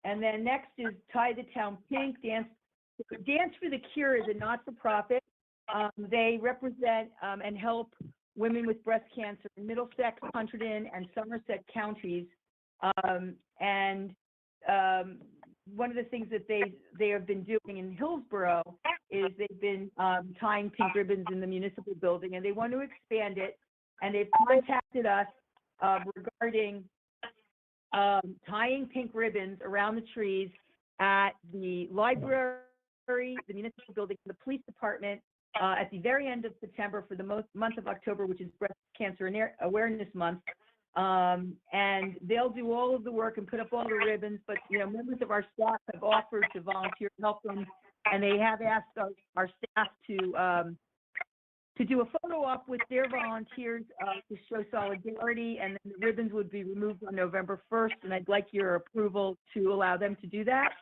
And then next is Tie the Town Pink, Dance for the Cure is a not-for-profit. They represent and help women with breast cancer in Middlesex, Hunterdon, and Somerset counties. One of the things that they have been doing in Hillsborough is they've been tying pink ribbons in the municipal building, and they want to expand it. And they've contacted us regarding tying pink ribbons around the trees at the library, the municipal building, the police department, at the very end of September for the month of October, which is Breast Cancer Awareness Month. And they'll do all of the work and put up all the ribbons, but, members of our staff have offered to volunteer to help them, and they have asked our staff to do a photo op with their volunteers to show solidarity, and then the ribbons would be removed on November 1st, and I'd like your approval to allow them to do that.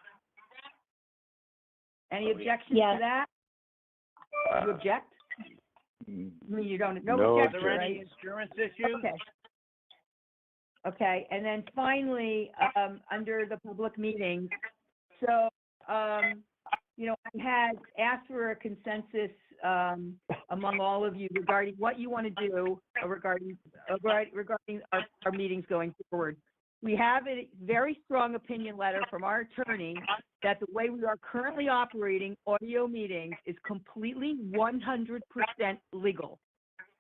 Any objections to that? You object? You don't, no objection, Are there any right? insurance issues? Okay. Okay, and then finally, under the public meetings, so, I had asked for a consensus among all of you regarding what you want to do regarding our meetings going forward. We have a very strong opinion letter from our attorney that the way we are currently operating audio meetings is completely 100% legal.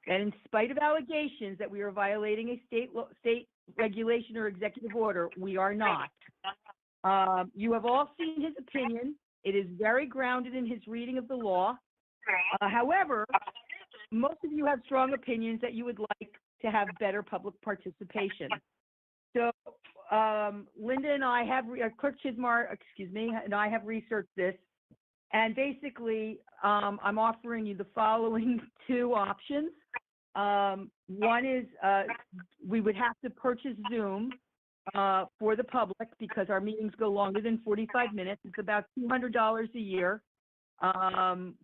And in spite of allegations that we are violating a state regulation or executive order, we are not. You have all seen his opinion. It is very grounded in his reading of the law. However, most of you have strong opinions that you would like to have better public participation. So Linda and I have, Clerk Chismar, and I have researched this. And basically, I'm offering you the following 2 options. One is we would have to purchase Zoom for the public because our meetings go longer than 45 minutes. It's about $200 a year.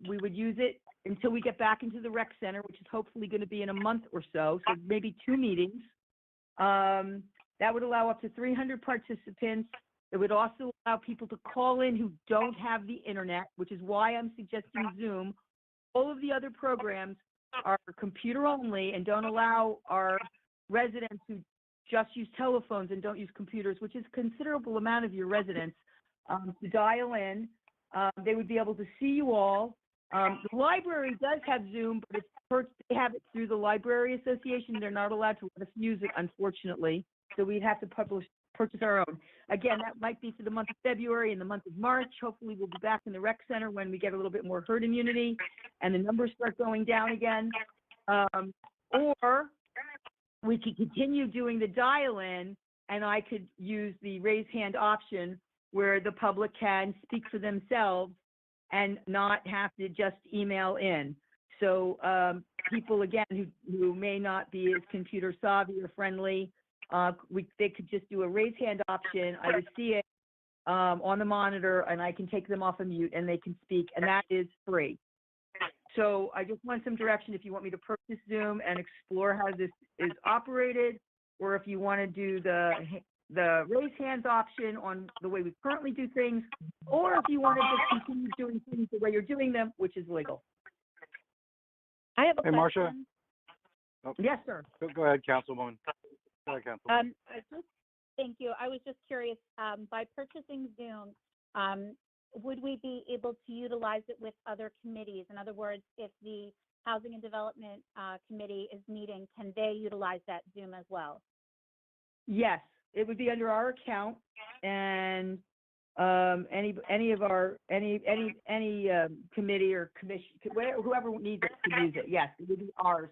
We would use it until we get back into the rec center, which is hopefully going to be in a month or so maybe 2 meetings. That would allow up to 300 participants. It would also allow people to call in who don't have the internet, which is why I'm suggesting Zoom. All of the other programs are computer only and don't allow our residents who just use telephones and don't use computers, which is a considerable amount of your residents, to dial in. They would be able to see you all. The library does have Zoom, but they have it through the Library Association. They're not allowed to let us use it, unfortunately. So we'd have to purchase our own. Again, that might be for the month of February and the month of March. Hopefully we'll be back in the rec center when we get a little bit more herd immunity and the numbers start going down again. Or we could continue doing the dial-in, and I could use the raise hand option where the public can speak for themselves and not have to just email in. So people, again, who may not be as computer savvy or friendly, they could just do a raise hand option. I would see it on the monitor, and I can take them off of mute, and they can speak, and that is free. So I just want some direction if you want me to purchase Zoom and explore how this is operated, or if you want to do the raise hands option on the way we currently do things, or if you want to just continue doing things the way you're doing them, which is legal. I have a Hey, Marcia. question. Oh, Yes, sir. go ahead, Councilwoman. Go ahead, Councilwoman. Thank you. I was just curious, by purchasing Zoom, would we be able to utilize it with other committees? In other words, if the Housing and Development Committee is meeting, can they utilize that Zoom as well? Yes, it would be under our account, and any committee or commission, whoever needs it to use it, yes, it would be ours.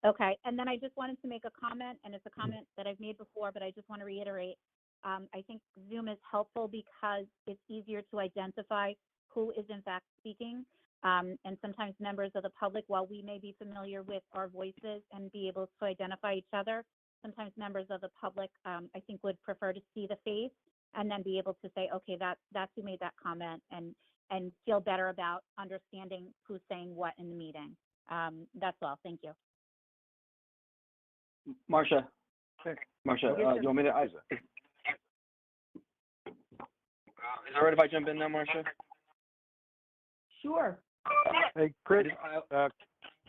Okay, and then I just wanted to make a comment, and it's a comment that I've made before, but I just want to reiterate. I think Zoom is helpful because it's easier to identify who is in fact speaking. And sometimes members of the public, while we may be familiar with our voices and be able to identify each other, sometimes members of the public, I think, would prefer to see the face and then be able to say, okay, that's who made that comment, and feel better about understanding who's saying what in the meeting. That's all. Thank you. Marcia, Yes, do you want me to? Is it all right if I jump in now, Marcia? Sure. Hey, Chris,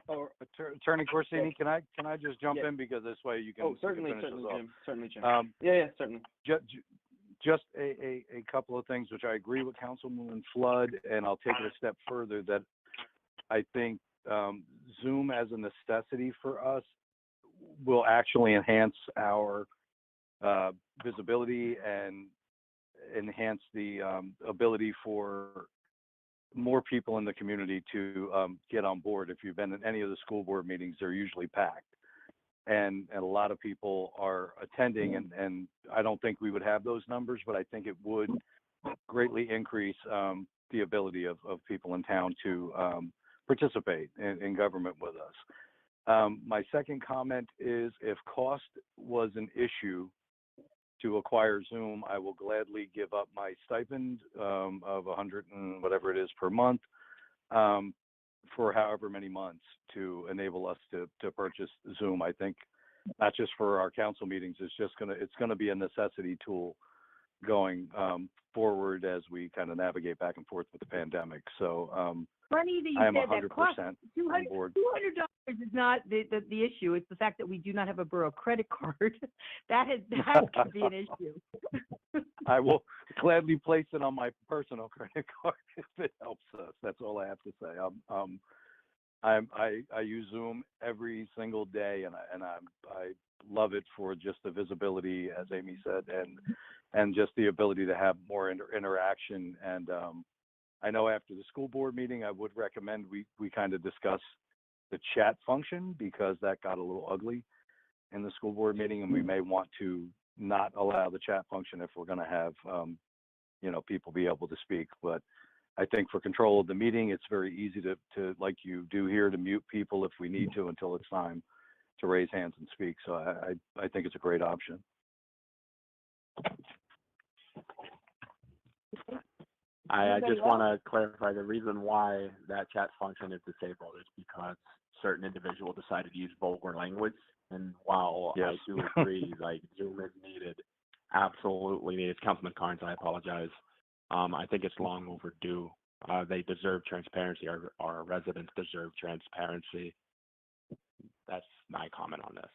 Attorney Corsini, can I just jump Yeah. in, because this way you can. Oh, certainly, finish this off. Jim. Certainly, Jim. Yeah, certainly. Just a couple of things, which I agree with Councilwoman Flood, and I'll take it a step further, that I think Zoom as a necessity for us will actually enhance our visibility and enhance the ability for more people in the community to get on board. If you've been in any of the school board meetings, they're usually packed. And a lot of people are attending, and I don't think we would have those numbers, but I think it would greatly increase the ability of people in town to participate in government with us. My second comment is, if cost was an issue to acquire Zoom, I will gladly give up my stipend of 100 and whatever it is per month for however many months to enable us to purchase Zoom. I think not just for our council meetings, it's gonna be a necessity tool going forward as we kind of navigate back and forth with the pandemic. So Funny that you I am said that. 100% Cost on board. $200 is not the issue. It's the fact that we do not have a borough credit card. that could be an issue. I will gladly place it on my personal credit card if it helps us. That's all I have to say. I use Zoom every single day, and I love it for just the visibility, as Amy said, and just the ability to have more interaction. And I know after the school board meeting, I would recommend we kind of discuss the chat function, because that got a little ugly in the school board meeting, and we may want to not allow the chat function if we're going to have people be able to speak. But I think for control of the meeting, it's very easy to like you do here, to mute people if we need to until it's time to raise hands and speak. So I think it's a great option. I just want to clarify the reason why that chat function is disabled is because certain individuals decided to use vulgar language. And while Yes. I do agree, like, Zoom is needed, absolutely needed. Councilman Carnes, I apologize. I think it's long overdue. They deserve transparency. Our residents deserve transparency. That's my comment on this.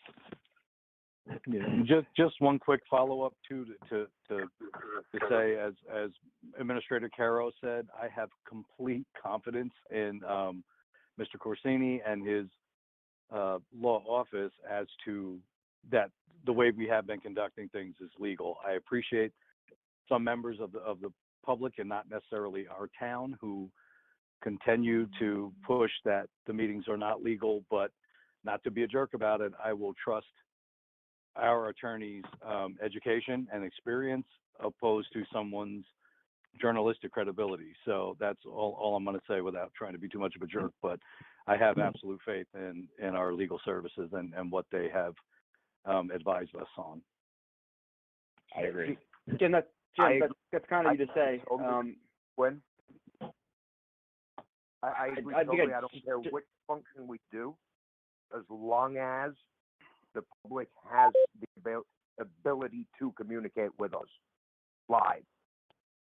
Yeah. Just one quick follow-up to say, as Administrator Caro said, I have complete confidence in Mr. Corsini and his law office as to that the way we have been conducting things is legal. I appreciate some members of the public, and not necessarily our town, who continue to push that the meetings are not legal, but not to be a jerk about it, I will trust our attorney's education and experience opposed to someone's journalistic credibility. So that's all I'm going to say without trying to be too much of a jerk, but I have absolute faith in our legal services and what they have advised us on. I agree. Jim, that's kind of you to say. When? I agree I think totally. I don't care which function we do, as long as the public has the ability to communicate with us live.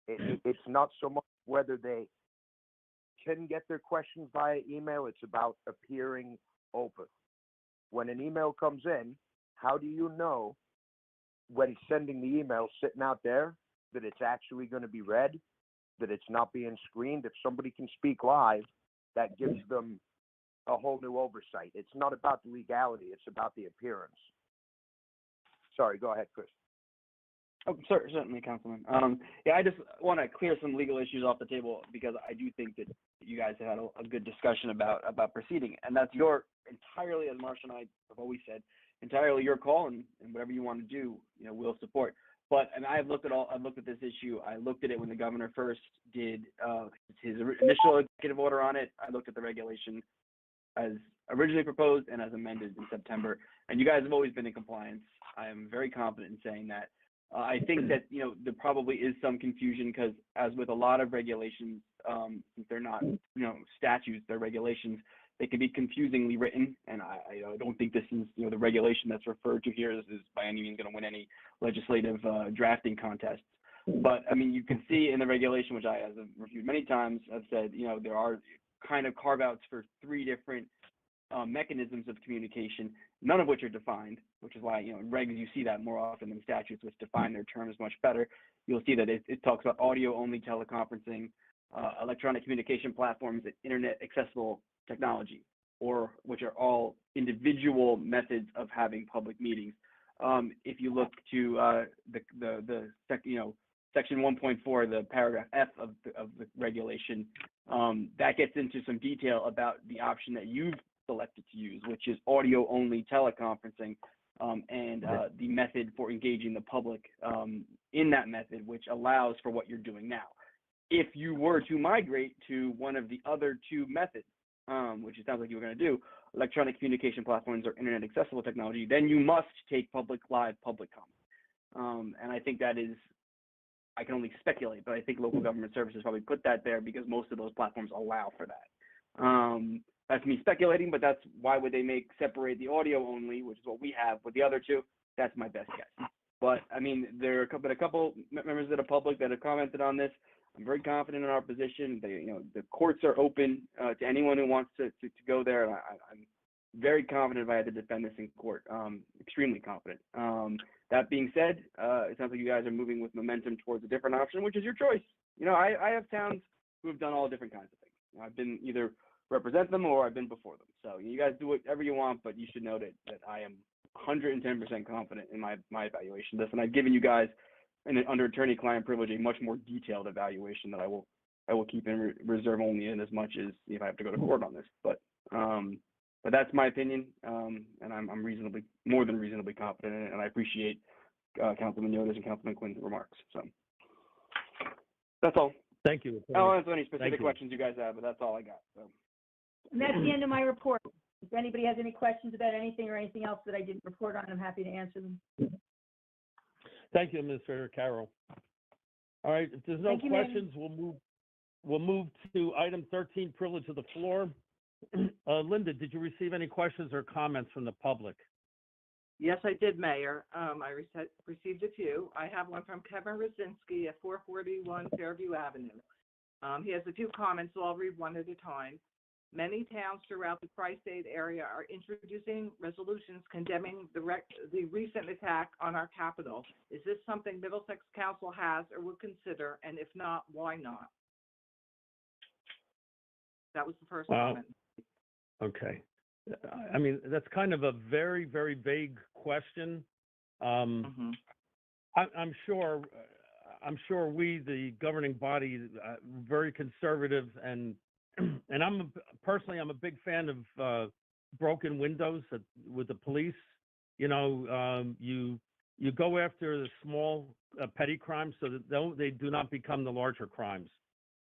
It's not so much whether they can get their questions via email, it's about appearing open. When an email comes in, how do you know when sending the email sitting out there that it's actually going to be read, that it's not being screened? If somebody can speak live, that gives them a whole new oversight. It's not about the legality, it's about the appearance. Sorry, go ahead, Chris. Oh, certainly, Councilman. Yeah, I just want to clear some legal issues off the table because I do think that you guys have had a good discussion about proceeding, and that's your entirely, as Marcia and I have always said, entirely your call, and whatever you want to do, we'll support. But I've looked at this issue. I looked at it when the governor first did his initial executive order on it. I looked at the regulation as originally proposed and as amended in September, and you guys have always been in compliance. I am very confident in saying that. I think that, there probably is some confusion because as with a lot of regulations, since they're not, statutes, they're regulations, they can be confusingly written. And I don't think this is, the regulation that's referred to here is by any means going to win any legislative drafting contests. But I mean, you can see in the regulation, which I have reviewed many times, I've said, there are kind of carve outs for 3 different mechanisms of communication, none of which are defined, which is why, in regs, you see that more often than statutes, which define their terms much better. You'll see that it talks about audio-only teleconferencing, electronic communication platforms, and internet accessible technology, or which are all individual methods of having public meetings. If you look to section 1.4, the paragraph F of the regulation, that gets into some detail about the option that you've selected to use, which is audio-only teleconferencing, and the method for engaging the public in that method, which allows for what you're doing now. If you were to migrate to one of the other 2 methods, which it sounds like you were going to do, electronic communication platforms or internet accessible technology, then you must take live public comment. And I think that is, I can only speculate, but I think local government services probably put that there because most of those platforms allow for that. That's me speculating, but that's why would they separate the audio only, which is what we have, with the other 2? That's my best guess. But I mean, there are a couple members of the public that have commented on this. I'm very confident in our position. The courts are open to anyone who wants to go there. And I'm very confident if I had to defend this in court. Extremely confident. That being said, it sounds like you guys are moving with momentum towards a different option, which is your choice. I have towns who have done all different kinds of things. I've been either represent them or I've been before them. So you guys do whatever you want, but you should know that I am 110% confident in my evaluation of this. And I've given you guys, under attorney-client privilege, a much more detailed evaluation that I will keep in reserve only in as much as if I have to go to court on this. But that's my opinion, and I'm more than reasonably confident in it, and I appreciate Councilman Yoder's and Councilman Quinn's remarks. So that's all. Thank you. I don't answer any specific questions you guys have, but that's all I got. So. And that's the end of my report. If anybody has any questions about anything or anything else that I didn't report on, I'm happy to answer them. Thank you, Administrator Carroll. All right, if there's no questions, we'll move to item 13, privilege of the floor. Linda, did you receive any questions or comments from the public? Yes, I did, Mayor. I received a few. I have one from Kevin Rosinski at 441 Fairview Avenue. He has a few comments, so I'll read one at a time. Many towns throughout the tri-state area are introducing resolutions condemning the recent attack on our capital. Is this something Middlesex Council has or would consider, and if not, why not? That was the first comment. Okay. I mean, that's kind of a very, very vague question. I'm sure we, the governing body, very conservative, and I'm a big fan of broken windows with the police. You know, you go after the small petty crimes so that they do not become the larger crimes.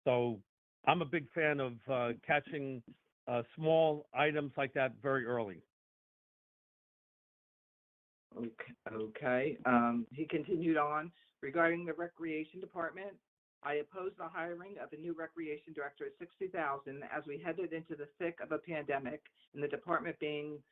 So I'm a big fan of catching small items like that very early. Okay. He continued on, regarding the Recreation Department, I oppose the hiring of a new Recreation Director at $60,000 as we headed into the thick of a pandemic and the department being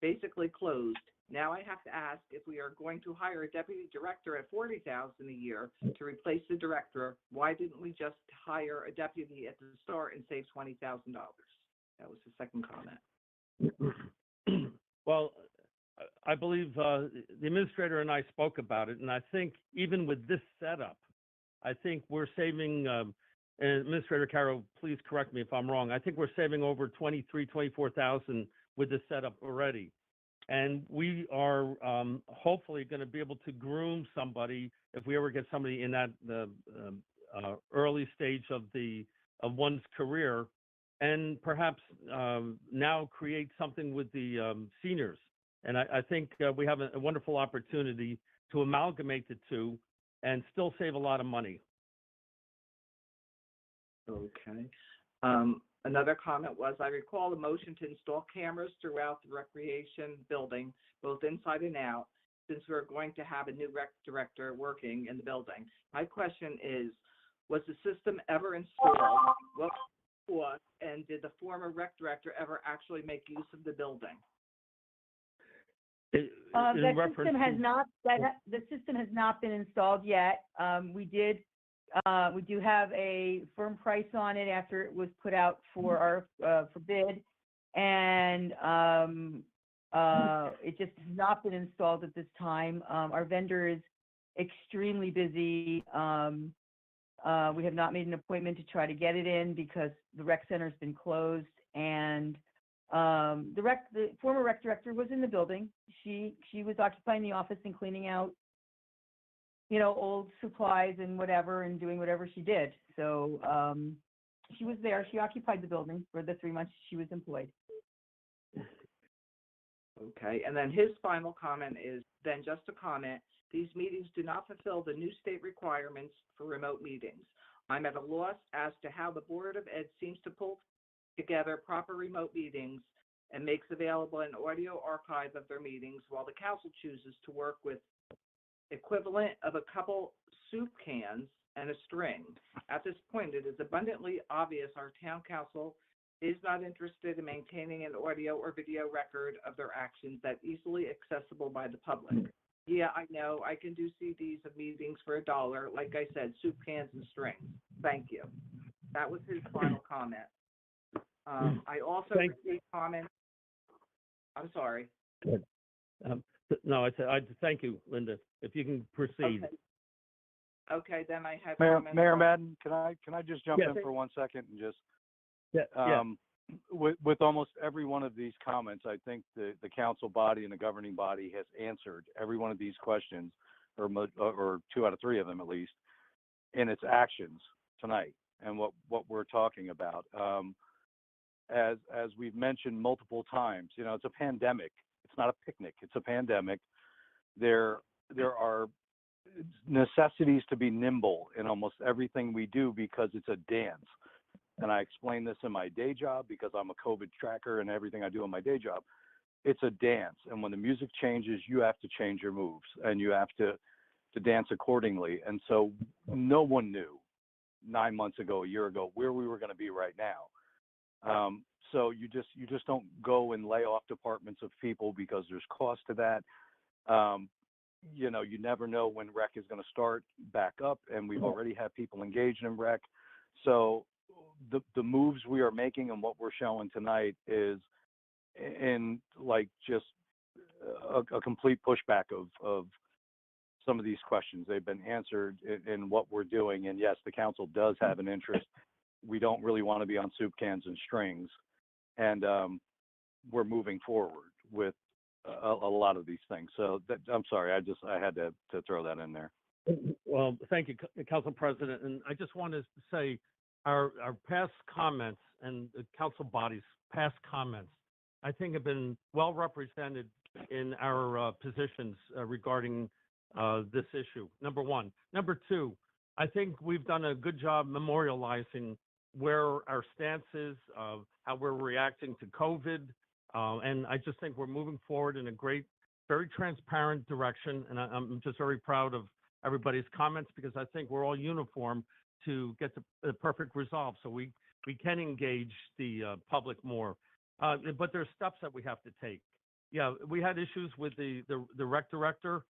basically closed. Now I have to ask, if we are going to hire a Deputy Director at $40,000 a year to replace the Director, why didn't we just hire a Deputy at the start and save $20,000? That was the second comment. Well, I believe the administrator and I spoke about it, and I think even with this setup, I think we're saving, and Administrator Carroll, please correct me if I'm wrong, I think we're saving over $24,000 with this setup already. And we are hopefully going to be able to groom somebody if we ever get somebody in that early stage of one's career, and perhaps now create something with the seniors. And I think we have a wonderful opportunity to amalgamate the two and still save a lot of money. Okay. Another comment was, I recall the motion to install cameras throughout the recreation building, both inside and out, since we're going to have a new rec director working in the building. My question is, was the system ever installed? What was, and did the former rec director ever actually make use of the building? The system has not been installed yet. We do have a firm price on it after it was put out for bid, and it just has not been installed at this time. Our vendor is extremely busy. We have not made an appointment to try to get it in because the rec center has been closed, and the former rec director was in the building. She was occupying the office and cleaning out, old supplies and whatever, and doing whatever she did. So she was there. She occupied the building for the 3 months she was employed. Okay, and then his final comment is, then just a comment, these meetings do not fulfill the new state requirements for remote meetings. I'm at a loss as to how the Board of Ed seems to pull together proper remote meetings and makes available an audio archive of their meetings, while the council chooses to work with equivalent of a couple soup cans and a string. At this point, it is abundantly obvious our town council is not interested in maintaining an audio or video record of their actions that's easily accessible by the public. Yeah, I know, I can do CDs of meetings for $1, like I said, soup cans and strings. Thank you. That was his final comment. I also received comments. I'm sorry. No, I thank you, Linda. If you can proceed. Okay, then I have Mayor Madden, can I just jump in for 1 second and just with almost every one of these comments, I think the council body and the governing body has answered every one of these questions, or 2 out of 3 of them at least, in its actions tonight and what we're talking about. As we've mentioned multiple times, it's a pandemic. It's not a picnic. It's a pandemic. There are necessities to be nimble in almost everything we do because it's a dance. And I explain this in my day job because I'm a COVID tracker and everything I do in my day job. It's a dance. And when the music changes, you have to change your moves and you have to dance accordingly. And so no one knew 9 months ago, a year ago, where we were going to be right now. So you just don't go and lay off departments of people because there's cost to that. You never know when rec is going to start back up, and we've already had people engaged in rec. So the moves we are making and what we're showing tonight is in just a complete pushback of some of these questions. They've been answered in what we're doing, and yes, the council does have an interest. We don't really want to be on soup cans and strings, and we're moving forward with a lot of these things. So I'm sorry, I had to throw that in there. Well, thank you, Council President. And I just want to say our past comments and the council body's past comments I think, have been well represented in our positions regarding this issue, number one. Number two, I think we've done a good job memorializing where our stance is, how we're reacting to COVID, and I just think we're moving forward in a great, very transparent direction, and I'm just very proud of everybody's comments because I think we're all uniform to get the perfect resolve so we can engage the public more. But there's steps that we have to take. Yeah, we had issues with the rec director,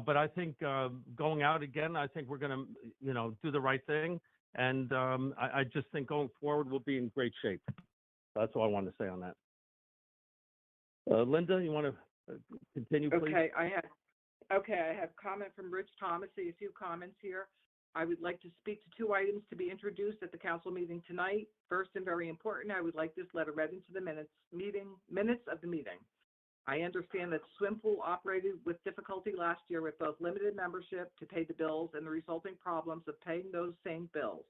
but I think going out again, I think we're going to, do the right thing. And I just think going forward, we'll be in great shape. That's all I want to say on that. Linda, you want to continue, please? Okay, I have comment from Rich Thomas, a few comments here. I would like to speak to two items to be introduced at the council meeting tonight. First, and very important, I would like this letter read into the minutes of the meeting. I understand that swim pool operated with difficulty last year with both limited membership to pay the bills and the resulting problems of paying those same bills.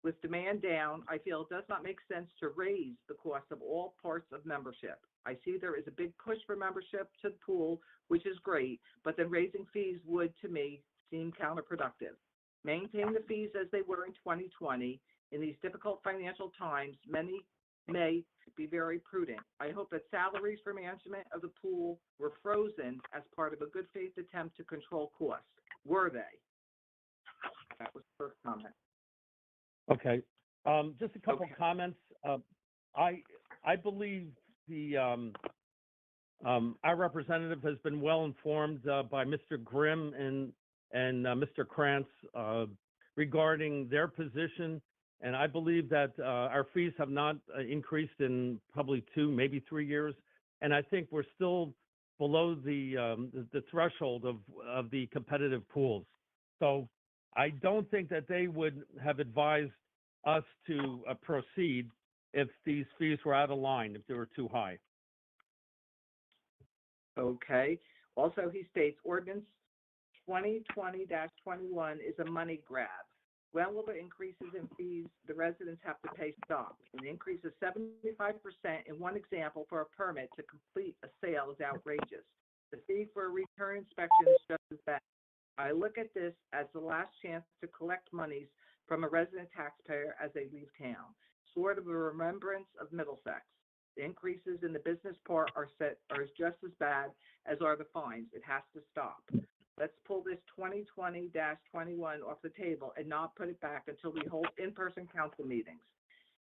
With demand down, I feel it does not make sense to raise the cost of all parts of membership. I see there is a big push for membership to the pool, which is great, but then raising fees would, to me, seem counterproductive. Maintain the fees as they were in 2020. In these difficult financial times, many may be very prudent. I hope that salaries for management of the pool were frozen as part of a good faith attempt to control costs. Were they? That was the first comment. Okay. Just a couple of comments. I believe our representative has been well informed by Mr. Grimm and Mr. Krantz regarding their position. And I believe that our fees have not increased in probably 2, maybe 3 years. And I think we're still below the threshold of the competitive pools. So I don't think that they would have advised us to proceed if these fees were out of line, if they were too high. Okay. Also, he states Ordinance 2020-21 is a money grab. When will the increases in fees the residents have to pay stop? An increase of 75% in one example for a permit to complete a sale is outrageous. The fee for a return inspection is just as bad. I look at this as the last chance to collect monies from a resident taxpayer as they leave town, sort of a remembrance of Middlesex. The increases in the business part are just as bad as are the fines. It has to stop. Let's pull this 2020-21 off the table and not put it back until we hold in-person council meetings.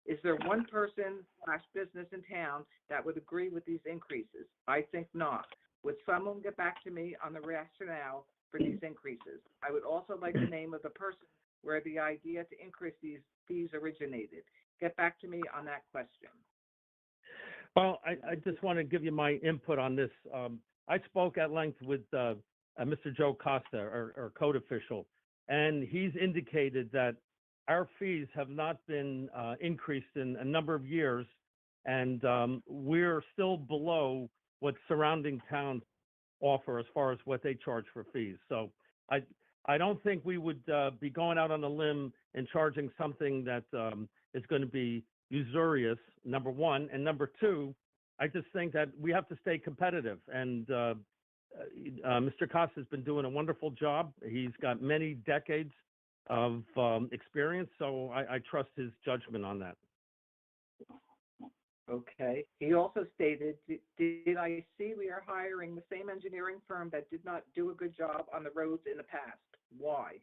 Is there one person/business in town that would agree with these increases? I think not. Would someone get back to me on the rationale for these increases? I would also like the name of the person where the idea to increase these fees originated. Get back to me on that question. Well, I just want to give you my input on this. I spoke at length with Mr. Joe Costa, our code official, and he's indicated that our fees have not been increased in a number of years, and we're still below what surrounding towns offer as far as what they charge for fees. So I don't think we would be going out on a limb and charging something that is going to be usurious, number one. And number two, I just think that we have to stay competitive. And Mr. Costa has been doing a wonderful job. He's got many decades of experience, so I trust his judgment on that. Okay. He also stated, did I see we are hiring the same engineering firm that did not do a good job on the roads in the past? Why?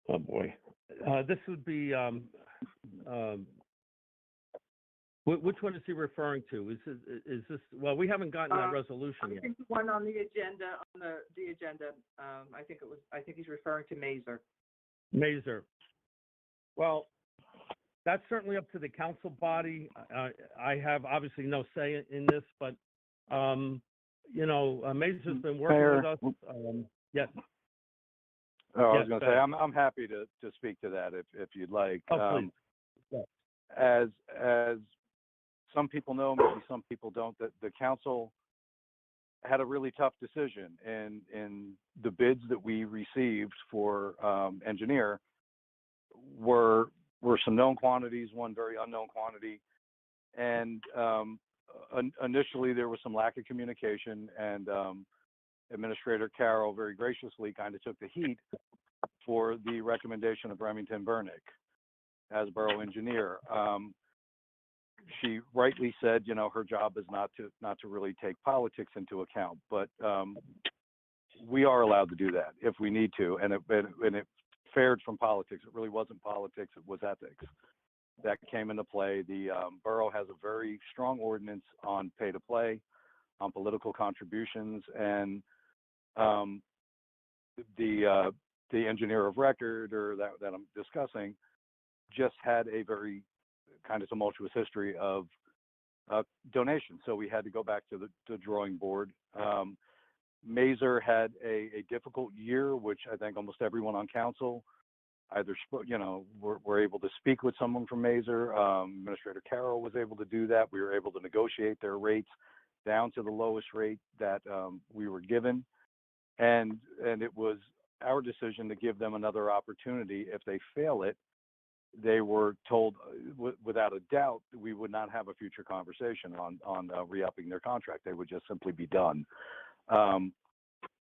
Oh, boy. This would be, which one is he referring to? Is this, well, we haven't gotten that resolution yet. I think the one on the agenda, I think he's referring to Mazer. Mazer. Well, that's certainly up to the council body. I have obviously no say in this, but, Mazer's been working with us. Yes. Oh, I was Yes, going to say, I'm happy to speak to that if you'd like. Oh, please. Yes. As some people know, maybe some people don't, that the council had a really tough decision, and the bids that we received for engineer were some known quantities, one very unknown quantity, And initially, there was some lack of communication, and Administrator Carroll very graciously kind of took the heat for the recommendation of Remington Burnick as borough engineer. She rightly said, you know, her job is not to really take politics into account, but we are allowed to do that if we need to, and it fared from politics. It really wasn't politics; it was ethics that came into play. The borough has a very strong ordinance on pay to play, on political contributions, and the engineer of record, or that I'm discussing, just had a very kind of tumultuous history of donations. So we had to go back to the drawing board. Mazer had a difficult year, which I think almost everyone on council either were able to speak with someone from Mazer. Administrator Carroll was able to do that. We were able to negotiate their rates down to the lowest rate that we were given, and it was our decision to give them another opportunity. If they fail it, they were told without a doubt that we would not have a future conversation on re-upping their contract. They would just simply be done.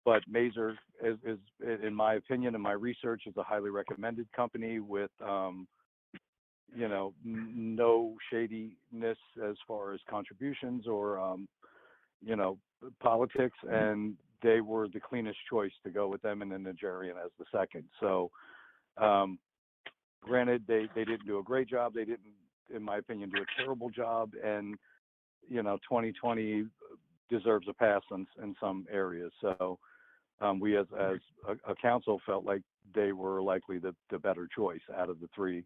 But Mazer is, in my opinion and my research, is a highly recommended company with, no shadiness as far as contributions or, politics, and they were the cleanest choice to go with them, and then Nigerian as the second. So, granted, they didn't do a great job. They didn't, in my opinion, do a terrible job, and 2020 deserves a pass in some areas. So we as a council felt like they were likely the better choice out of the 3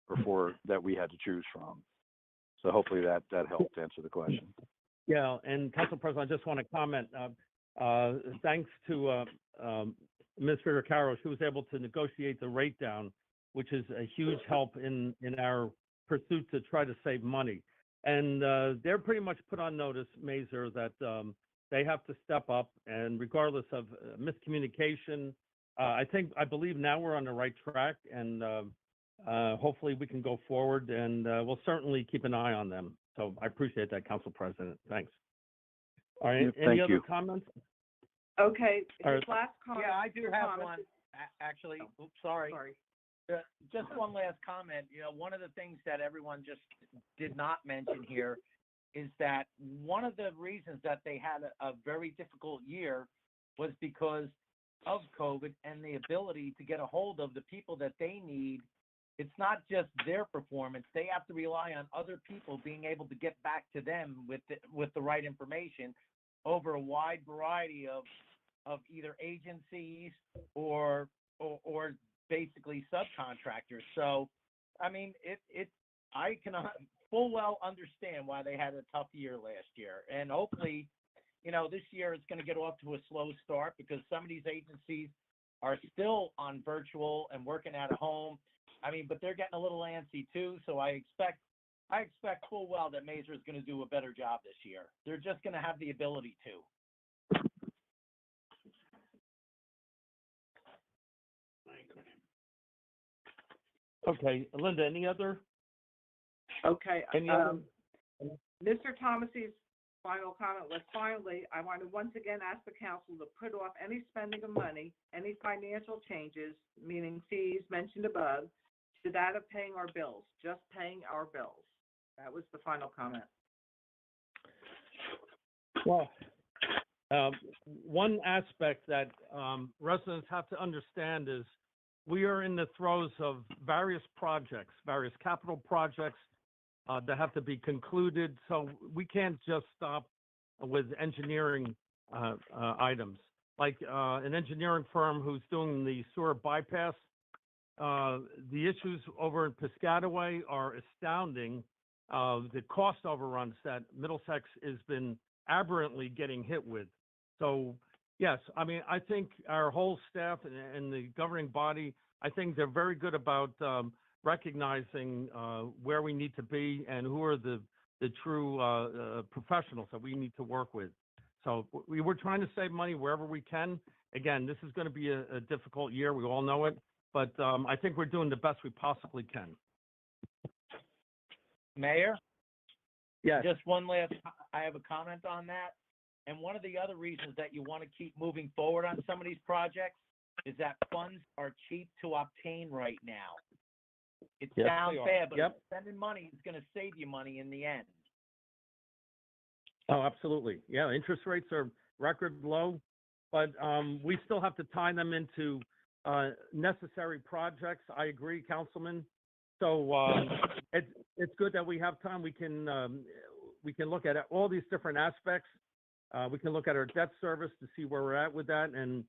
or 4 that we had to choose from. So hopefully that helped answer the question. Yeah, and Council President, I just want to comment. Thanks to Administrator Carroll, she was able to negotiate the rate down, which is a huge help in our pursuit to try to save money. And they're pretty much put on notice, Mazer, that they have to step up, and regardless of miscommunication, I believe now we're on the right track, and hopefully we can go forward, and we'll certainly keep an eye on them. So I appreciate that, Council President. Thanks. All right, any other comments? Okay, All right. this last comment. Yeah, I do have comment- one, actually. Oops, sorry. Just one last comment. One of the things that everyone just did not mention here is that one of the reasons that they had a very difficult year was because of COVID and the ability to get a hold of the people that they need. It's not just their performance. They have to rely on other people being able to get back to them with the right information over a wide variety of either agencies or basically subcontractors. So, I mean, I can full well understand why they had a tough year last year. And hopefully, this year it's going to get off to a slow start because some of these agencies are still on virtual and working at home. I mean, but they're getting a little antsy too. So I expect full well that Mazer is going to do a better job this year. They're just going to have the ability to. Okay, Linda, any other? Okay, Any other? Mr. Thomas's final comment was, finally, I want to once again ask the council to put off any spending of money, any financial changes, meaning fees mentioned above, to that of paying our bills, just paying our bills. That was the final comment. Well, one aspect that residents have to understand is we are in the throes of various projects, various capital projects that have to be concluded. So we can't just stop with engineering items. Like an engineering firm who's doing the sewer bypass, the issues over in Piscataway are astounding. The cost overruns that Middlesex has been aberrantly getting hit with. So, yes, I mean, I think our whole staff and the governing body, I think they're very good about recognizing where we need to be and who are the true professionals that we need to work with. So we're trying to save money wherever we can. Again, this is going to be a difficult year. We all know it. But I think we're doing the best we possibly can. Mayor? Yes, Just one last, I have a comment on that. And one of the other reasons that you want to keep moving forward on some of these projects is that funds are cheap to obtain right now. It Yes, sounds they are. bad, but Yep. spending money is going to save you money in the end. oh, absolutely. Yeah, interest rates are record low, but we still have to tie them into necessary projects. I agree, Councilman. So it's good that we have time. We can look at all these different aspects. We can look at our debt service to see where we're at with that, and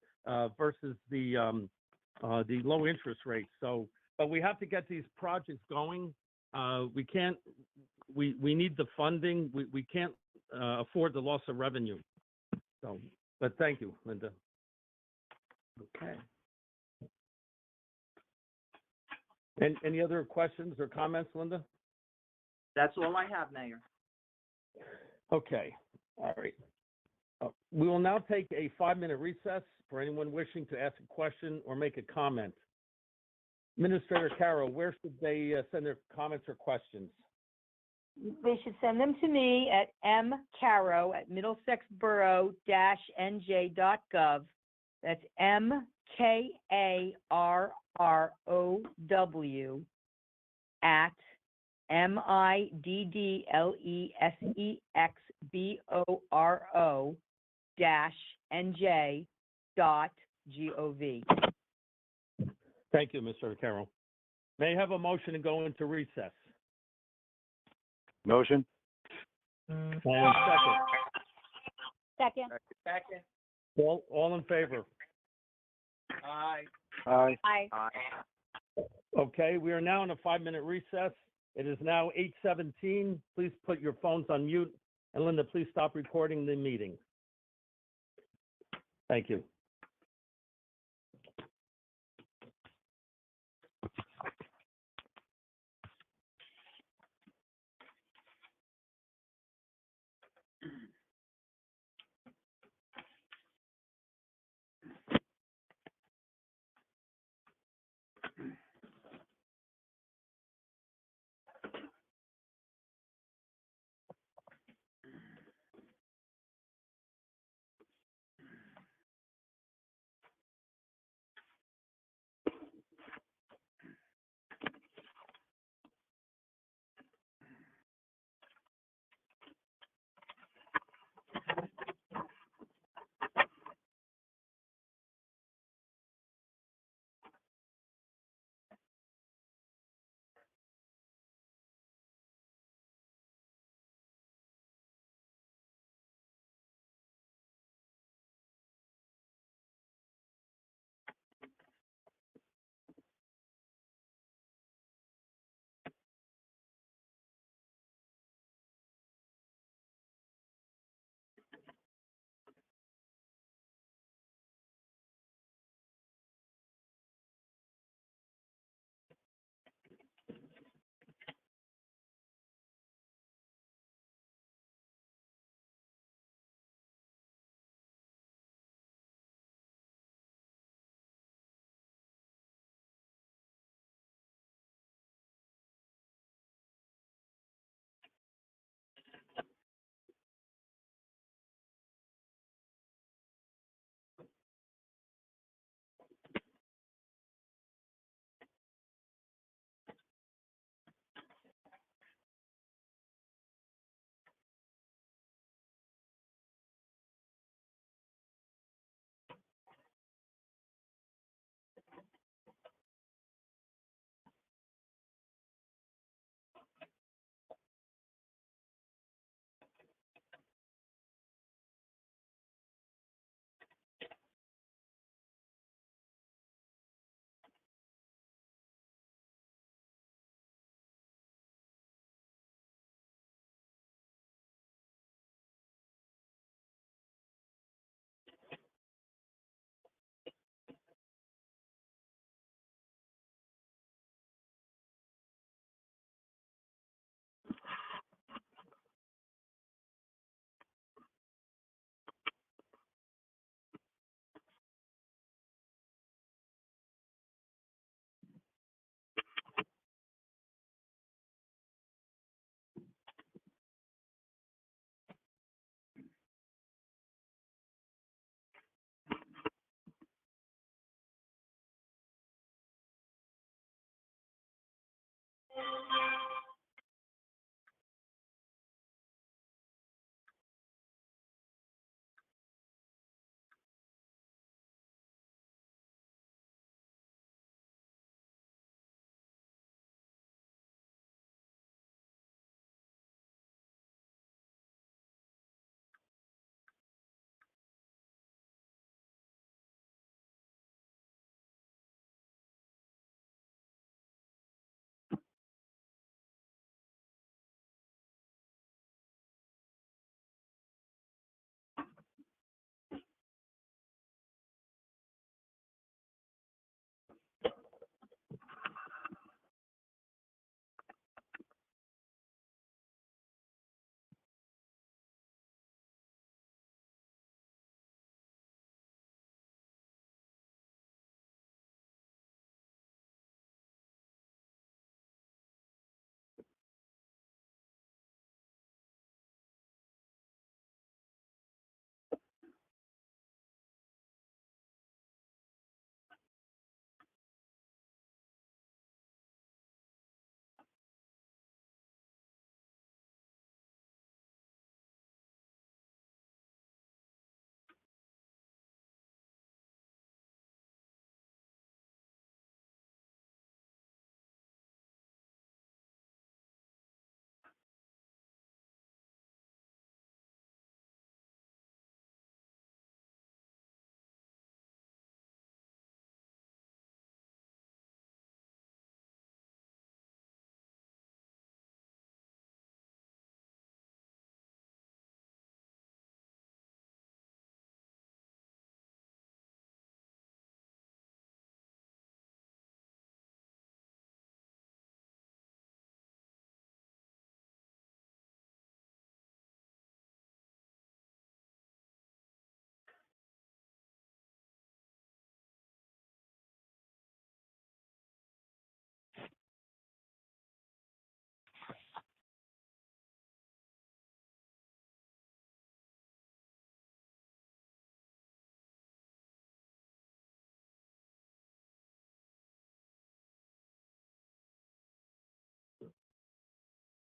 versus the low interest rates. So, but we have to get these projects going. We can't. We need the funding. We can't afford the loss of revenue. So, but thank you, Linda. Okay. And any other questions or comments, Linda? That's all I have, Mayor. Okay, all right. We will now take a 5-minute recess for anyone wishing to ask a question or make a comment. Administrator Carroll, where should they send their comments or questions? They should send them to me at mcarrow@middlesexborough-nj.gov. That's MKARROW @MIDDLESEXBORO-NJ.gov. Thank you, Mr. Carroll. May I have a motion to go into recess? Motion? And Second. Second. all in favor? Aye. Aye. Aye. Okay, we are now in a 5-minute recess. It is now 8:17. Please put your phones on mute. And Linda, please stop recording the meeting. Thank you.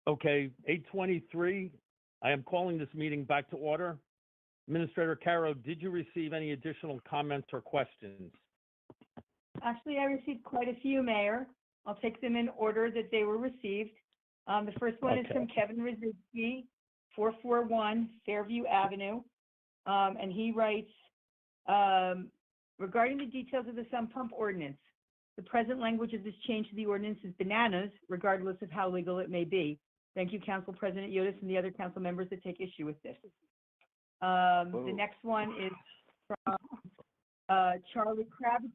Okay, 8:23, I am calling this meeting back to order. Administrator Caro, did you receive any additional comments or questions? Actually, I received quite a few, Mayor. I'll take them in order that they were received. The first one is Okay. from Kevin Rosicki, 441 Fairview Avenue. And he writes, regarding the details of the sump pump ordinance, the present language of this change to the ordinance is bananas, regardless of how legal it may be. Thank you, Council President Yotis and the other council members that take issue with this. The next one is from Charlie Kravitz.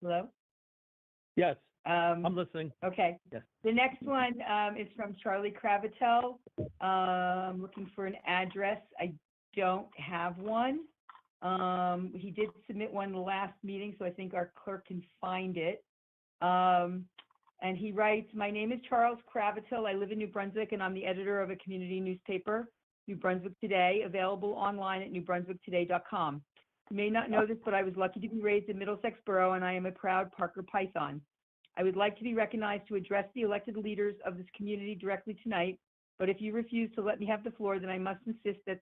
Hello? Yes, I'm listening. Okay. Yes. The next one is from Charlie Kravitel, looking for an address. I don't have one. He did submit one the last meeting, so I think our clerk can find it. And he writes, my name is Charles Kravitel. I live in New Brunswick, and I'm the editor of a community newspaper, New Brunswick Today, available online at newbrunswicktoday.com. You may not know this, but I was lucky to be raised in Middlesex Borough, and I am a proud Parker Python. I would like to be recognized to address the elected leaders of this community directly tonight, but if you refuse to let me have the floor, then I must insist that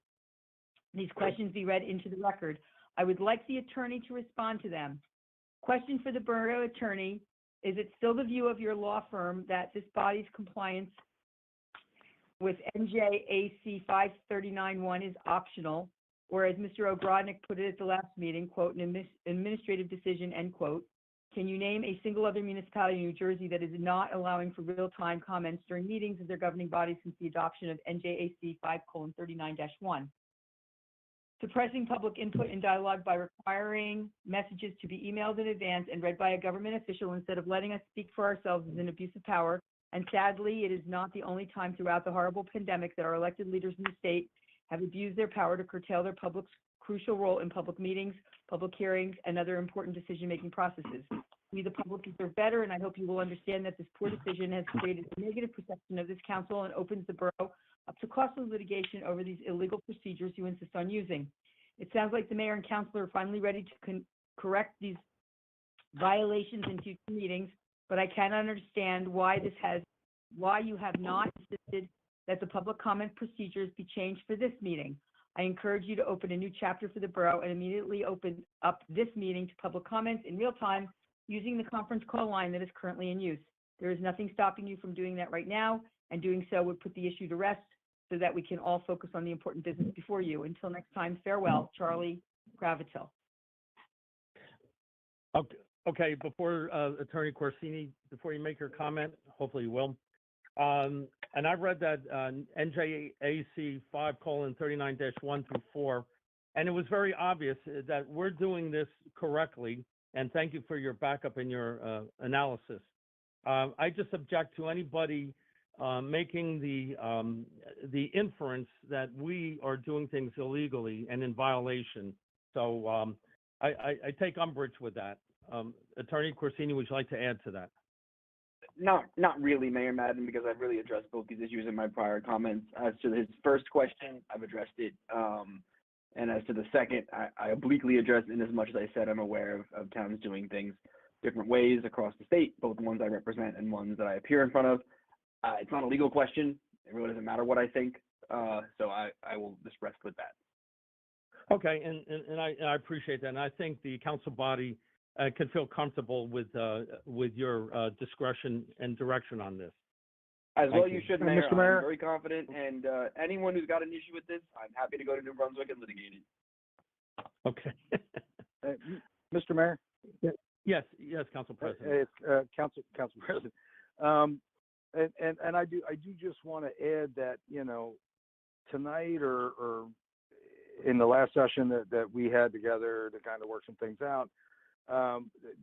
these questions be read into the record. I would like the attorney to respond to them. Question for the borough attorney: is it still the view of your law firm that this body's compliance with NJAC 539-1 is optional, or as Mr. Ogrodnik put it at the last meeting, quote, an administrative decision, end quote? Can you name a single other municipality in New Jersey that is not allowing for real-time comments during meetings of their governing body since the adoption of NJAC 5:39-1? Suppressing public input and dialogue by requiring messages to be emailed in advance and read by a government official instead of letting us speak for ourselves is an abuse of power. And sadly, it is not the only time throughout the horrible pandemic that our elected leaders in the state have abused their power to curtail their public's crucial role in public meetings, public hearings, and other important decision-making processes. We, the public, deserve better, and I hope you will understand that this poor decision has created a negative perception of this council and opens the borough up to costly litigation over these illegal procedures you insist on using. It sounds like the mayor and council are finally ready to correct these violations in future meetings, but I cannot understand why you have not insisted that the public comment procedures be changed for this meeting. I encourage you to open a new chapter for the borough and immediately open up this meeting to public comments in real time using the conference call line that is currently in use. There is nothing stopping you from doing that right now, and doing so would put the issue to rest so that we can all focus on the important business before you. Until next time, farewell, Charlie Kravitel. Okay, before Attorney Corsini, before you make your comment, hopefully you will. And I read that NJAC 5:39-1 through 4, and it was very obvious that we're doing this correctly, and thank you for your backup and your analysis. I just object to anybody making the inference that we are doing things illegally and in violation. So I take umbrage with that. Attorney Corsini, would you like to add to that? Not really, Mayor Madden, because I've really addressed both these issues in my prior comments. As to his first question, I've addressed it. And as to the second, I obliquely addressed it in as much as I said I'm aware of towns doing things different ways across the state, both the ones I represent and ones that I appear in front of. It's not a legal question. It really doesn't matter what I think. So I will just rest with that. Okay, and I appreciate that. And I think the council body can feel comfortable with your discretion and direction on this. As well, Thank you you. should, Mayor. Mr. Mayor? I'm very confident, and anyone who's got an issue with this, I'm happy to go to New Brunswick and litigate it. Okay. Mr. Mayor? Yes, Council President. It's Council President. And I do just want to add that, tonight or in the last session that we had together to kind of work some things out,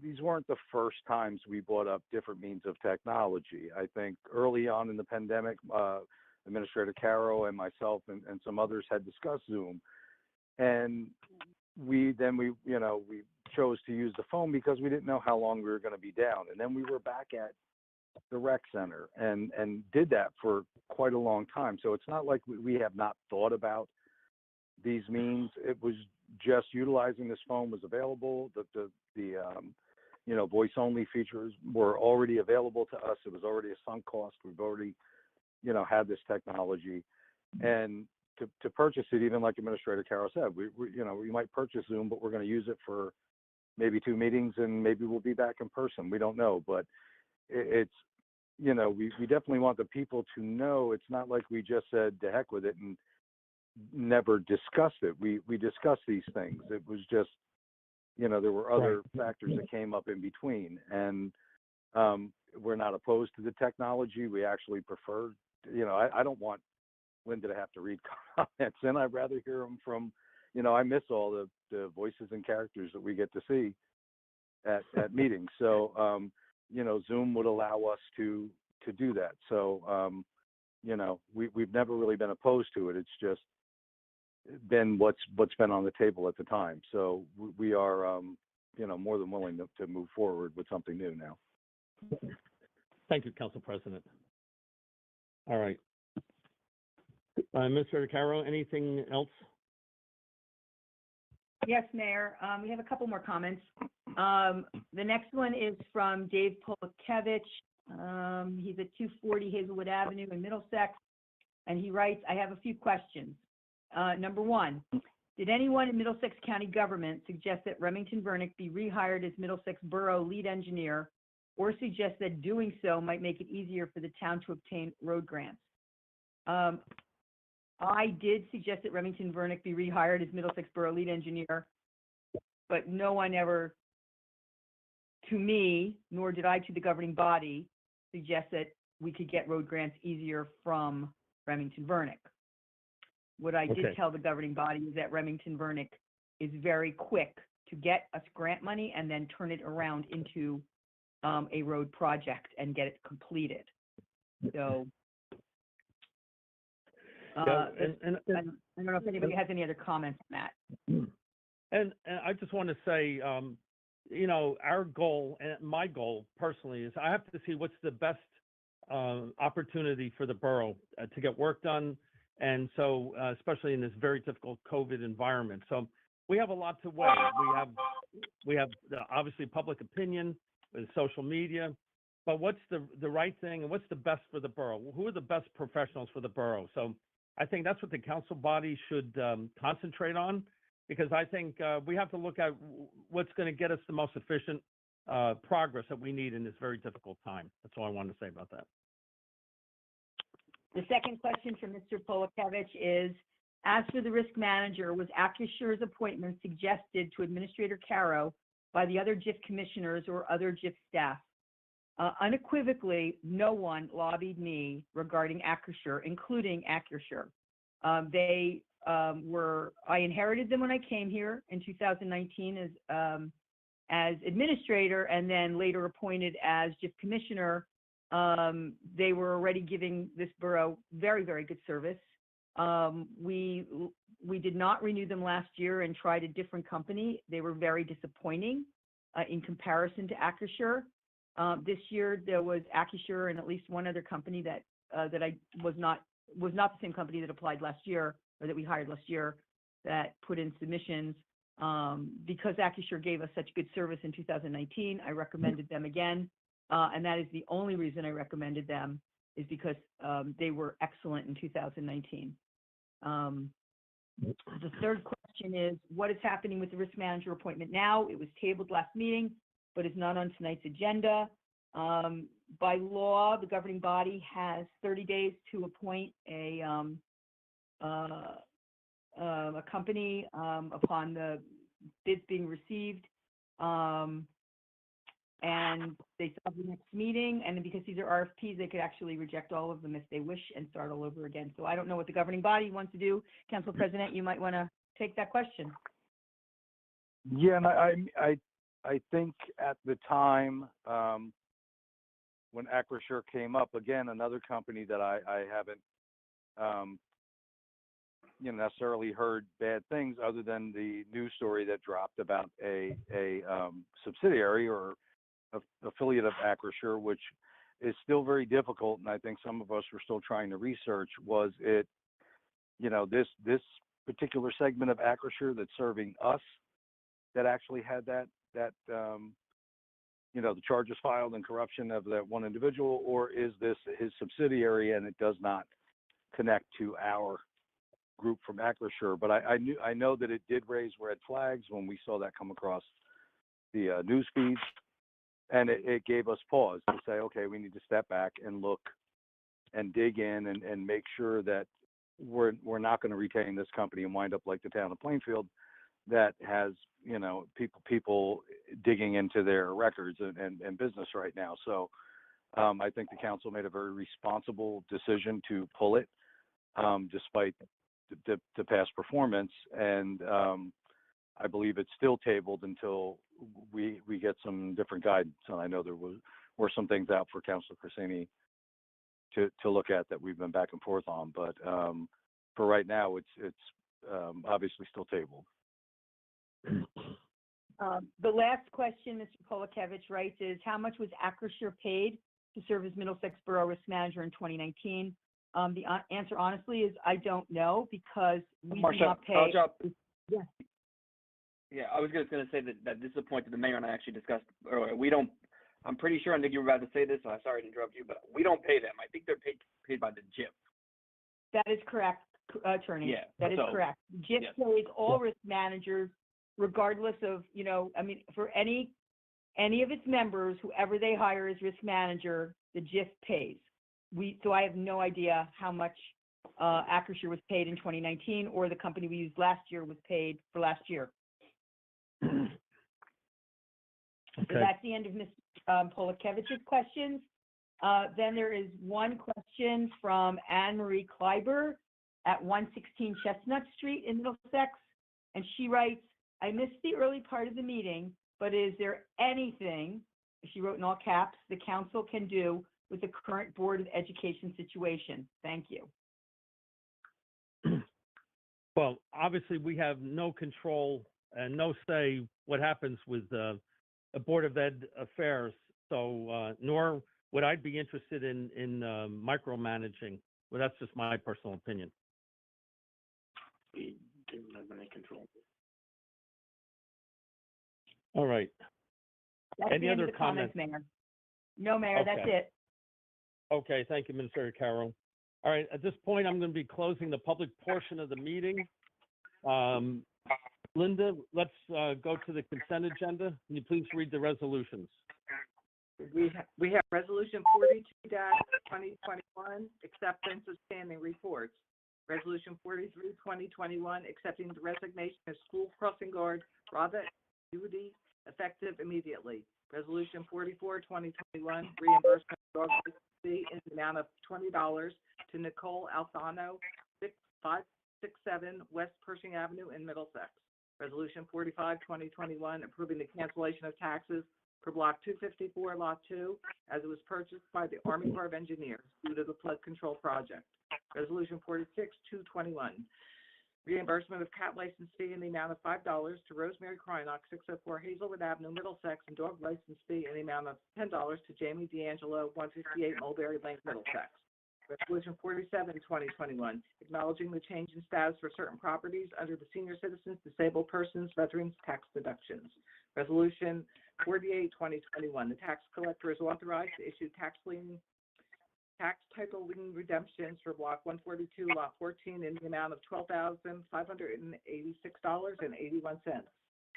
these weren't the first times we brought up different means of technology. I think early on in the pandemic, Administrator Caro and myself and some others had discussed Zoom, and we chose to use the phone because we didn't know how long we were going to be down. And then we were back at the rec center and did that for quite a long time. So it's not like we have not thought about these means. It was just utilizing this phone was available. voice-only features were already available to us. It was already a sunk cost. We've already, had this technology. And to purchase it, even like Administrator Carroll said, we might purchase Zoom, but we're going to use it for maybe 2 meetings, and maybe we'll be back in person. We don't know, but it's, we definitely want the people to know it's not like we just said to heck with it and never discussed it. We discussed these things. It was just, there were other factors that came up in between, and we're not opposed to the technology. We actually prefer, I don't want Linda to have to read comments, and I'd rather hear them from, I miss all the voices and characters that we get to see at meetings. So, Zoom would allow us to do that. So, we've never really been opposed to it. It's just been what's been on the table at the time. So we are, more than willing to move forward with something new now. Thank you, Council President. All right. Mr. Caro, anything else? Yes, Mayor. We have a couple more comments. The next one is from Dave Polakevich. He's at 240 Hazelwood Avenue in Middlesex, and he writes, I have a few questions. Number one, did anyone in Middlesex County government suggest that Remington Vernick be rehired as Middlesex Borough lead engineer, or suggest that doing so might make it easier for the town to obtain road grants? I did suggest that Remington Vernick be rehired as Middlesex Borough lead engineer, but no one ever, to me, nor did I to the governing body, suggest that we could get road grants easier from Remington Vernick. What I did tell the governing body is that Remington Vernick is very quick to get us grant money and then turn it around into a road project and get it completed. So I don't know if anybody has any other comments on that. And I just want to say, our goal, and my goal personally, is I have to see what's the best opportunity for the borough to get work done. And so, especially in this very difficult COVID environment. So we have a lot to weigh. We have obviously public opinion and social media, but what's the right thing and what's the best for the borough? Who are the best professionals for the borough? So I think that's what the council body should concentrate on, because I think we have to look at what's going to get us the most efficient progress that we need in this very difficult time. That's all I wanted to say about that. The second question from Mr. Polakevich is, as for the risk manager, was AccuSure's appointment suggested to Administrator Caro by the other JIF commissioners or other JIF staff? Unequivocally, no one lobbied me regarding AccuSure, including AccuSure. I inherited them when I came here in 2019 as administrator, and then later appointed as JIF commissioner. They were already giving this borough very, very good service. We did not renew them last year and tried a different company. They were very disappointing in comparison to AccuSure. This year there was AccuSure and at least one other company that I was not the same company that applied last year, or that we hired last year, that put in submissions. Because AccuSure gave us such good service in 2019, I recommended them again. And that is the only reason I recommended them, is because they were excellent in 2019. The third question is, what is happening with the risk manager appointment now? It was tabled last meeting, but is not on tonight's agenda. By law, the governing body has 30 days to appoint a company upon the bids being received. And they still have the next meeting, and because these are RFPs, they could actually reject all of them if they wish and start all over again. So I don't know what the governing body wants to do. Council President, you might want to take that question. Yeah, and I think at the time when AccuSure came up, again, another company that I haven't necessarily heard bad things, other than the news story that dropped about a subsidiary or affiliate of AccuSure, which is still very difficult, and I think some of us were still trying to research, was it, this particular segment of AccuSure that's serving us, that actually had that the charges filed and corruption of that one individual, or is this his subsidiary and it does not connect to our group from Acrisure? But I know that it did raise red flags when we saw that come across the news feeds, and it gave us pause to say, okay, we need to step back and look and dig in and make sure that we're not going to retain this company and wind up like the town of Plainfield that has, people digging into their records and business right now. So I think the council made a very responsible decision to pull it, despite the past performance. And I believe it's still tabled until we get some different guidance. And I know there were some things out for Councilor Corsini to look at that we've been back and forth on. But for right now, it's obviously still tabled. The last question Mr. Polakevich writes is, how much was Acrisure paid to serve as Middlesex Borough Risk Manager in 2019? The answer, honestly, is I don't know, because we do not pay. I'll drop. Yeah. Yeah, I was just going to say that this is a point that the mayor and I actually discussed earlier. I'm pretty sure, I think you were about to say this, so I'm sorry to interrupt you, but we don't pay them. I think they're paid by the JIP. That is correct, Attorney. Yeah, that is correct. JIP yes. pays all risk managers, regardless of, for any of its members, whoever they hire as risk manager, the JIP pays. So I have no idea how much Acrisure was paid in 2019, or the company we used last year was paid for last year. Okay. So that's the end of Ms. Polakevich's questions. Then there is one question from Anne Marie Kleiber at 116 Chestnut Street in Middlesex. And she writes, I missed the early part of the meeting, but is there anything, she wrote in all caps, the council can do with the current Board of Education situation? Thank you. Well, obviously, we have no control and no say what happens with a Board of Ed affairs. So, nor would I be interested in micromanaging. Well, that's just my personal opinion. We didn't have any control. All right. That's Any the end other of the comments, Mayor? No, Mayor, that's Okay. it. Okay, thank you, Minister Carroll. All right, at this point, I'm going to be closing the public portion of the meeting. Linda, let's go to the consent agenda. Can you please read the resolutions? We have Resolution 42-2021, acceptance of standing reports. Resolution 43, 2021, accepting the resignation of school crossing guard Robert Judy, effective immediately. Resolution 44, 2021, reimbursement of dog fee in the amount of $20 to Nicole Alfano, 567 West Pershing Avenue in Middlesex. Resolution 45, 2021, approving the cancellation of taxes for Block 254, Lot 2, as it was purchased by the Army Corps of Engineers due to the flood control project. Resolution 46, 221, reimbursement of cat license fee in the amount of $5 to Rosemary Krynock, 604 Hazelwood Avenue, Middlesex, and dog license fee in the amount of $10 to Jamie D'Angelo, 158 Mulberry Lane, Middlesex. Resolution 47, 2021, acknowledging the change in status for certain properties under the Senior Citizens, Disabled Persons, Veterans Tax Deductions. Resolution 48, 2021, the tax collector is authorized to issue tax title lien redemptions for Block 142, Lot 14 in the amount of $12,586.81.